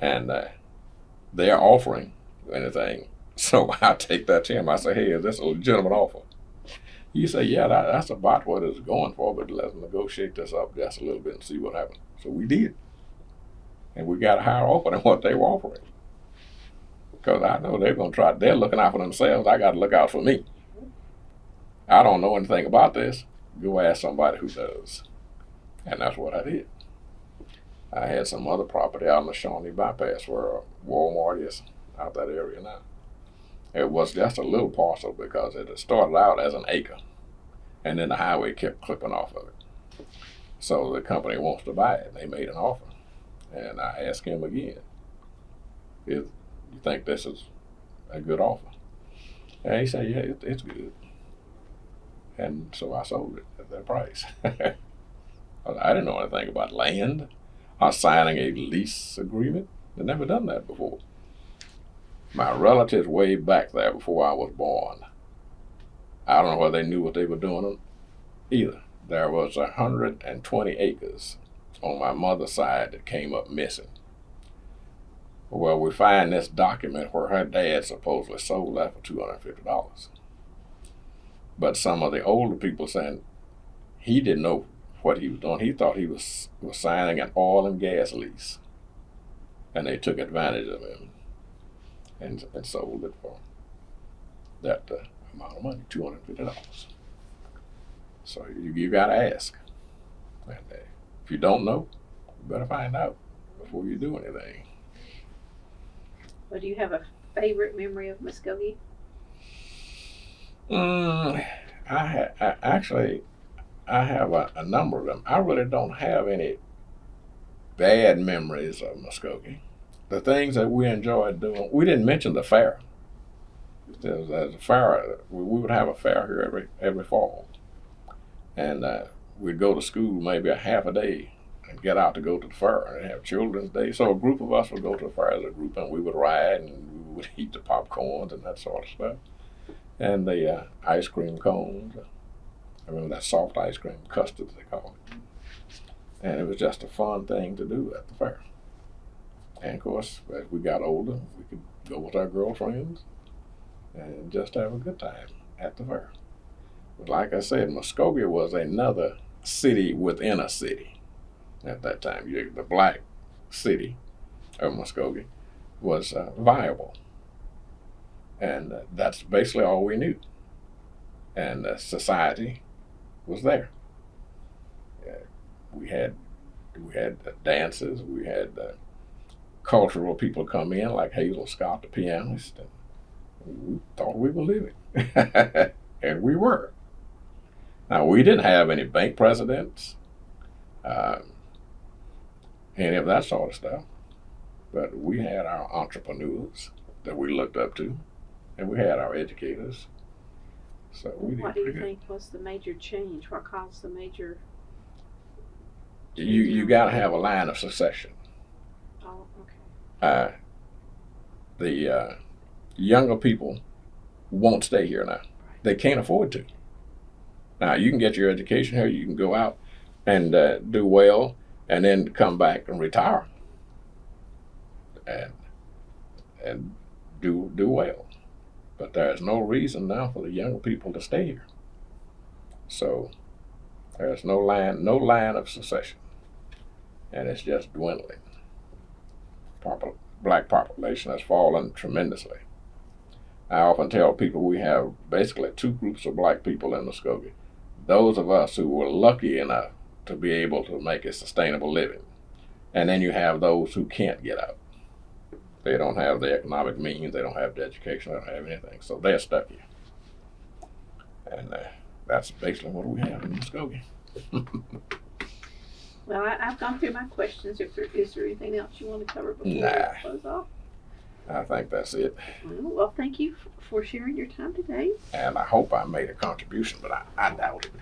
And they're offering anything. So I take that to him. I say, hey, is this a legitimate offer? You say, yeah, that's about what it's going for, but let's negotiate this up just a little bit and see what happens. So we did. And we got a higher offer than what they were offering. Because I know they're going to try, they're looking out for themselves. I got to look out for me. I don't know anything about this. Go ask somebody who does. And that's what I did. I had some other property out in the Shawnee Bypass where Walmart is out that area now. It was just a little parcel because it had started out as an acre. And then the highway kept clipping off of it. So the company wants to buy it. They made an offer. And I asked him again, you think this is a good offer? And he said, yeah, it's good. And so I sold it at that price. I didn't know anything about land or signing a lease agreement. I'd never done that before. My relatives way back there before I was born, I don't know whether they knew what they were doing either. There was 120 acres on my mother's side that came up missing. Well, we find this document where her dad supposedly sold that for $250. But some of the older people saying he didn't know what he was doing. He thought he was signing an oil and gas lease. And they took advantage of him and sold it for that amount of money, $250. So you got to ask. And if you don't know, you better find out before you do anything. Well, do you have a favorite memory of Muskogee? I have a number of them. I really don't have any bad memories of Muskogee. The things that we enjoyed doing, we didn't mention the fair. There's a fair. We would have a fair here every fall, and we'd go to school maybe a half a day and get out to go to the fair and have Children's Day. So a group of us would go to the fair as a group, and we would ride and we would eat the popcorns and that sort of stuff, and the ice cream cones. I remember that soft ice cream, custard they call it. And it was just a fun thing to do at the fair. And of course, as we got older, we could go with our girlfriends and just have a good time at the fair. But like I said, Muskogee was another city within a city at that time. The black city of Muskogee was viable. And that's basically all we knew. And society was there. We had dances. We had cultural people come in, like Hazel Scott, the pianist, and we thought we were living, and we were. Now, we didn't have any bank presidents, any of that sort of stuff, but we had our entrepreneurs that we looked up to, and we had our educators. So we did What do you pretty good. think was the major change? What caused the major? You got to have a line of succession. Oh, okay. The younger people won't stay here now. They can't afford to. Now, you can get your education here. You can go out and do well, and then come back and retire and do well. But there's no reason now for the younger people to stay here. So there's no line of succession, and it's just dwindling. Black population has fallen tremendously. I often tell people we have basically two groups of black people in Muskogee. Those of us who were lucky enough to be able to make a sustainable living. And then you have those who can't get out. They don't have the economic means, they don't have the education, they don't have anything. So they're stuck here. And that's basically what we have in Muskogee. Well, I've gone through my questions. Is there anything else you want to cover before we Nah. close off? I think that's it. Well, thank you for sharing your time today. And I hope I made a contribution, but I doubt it.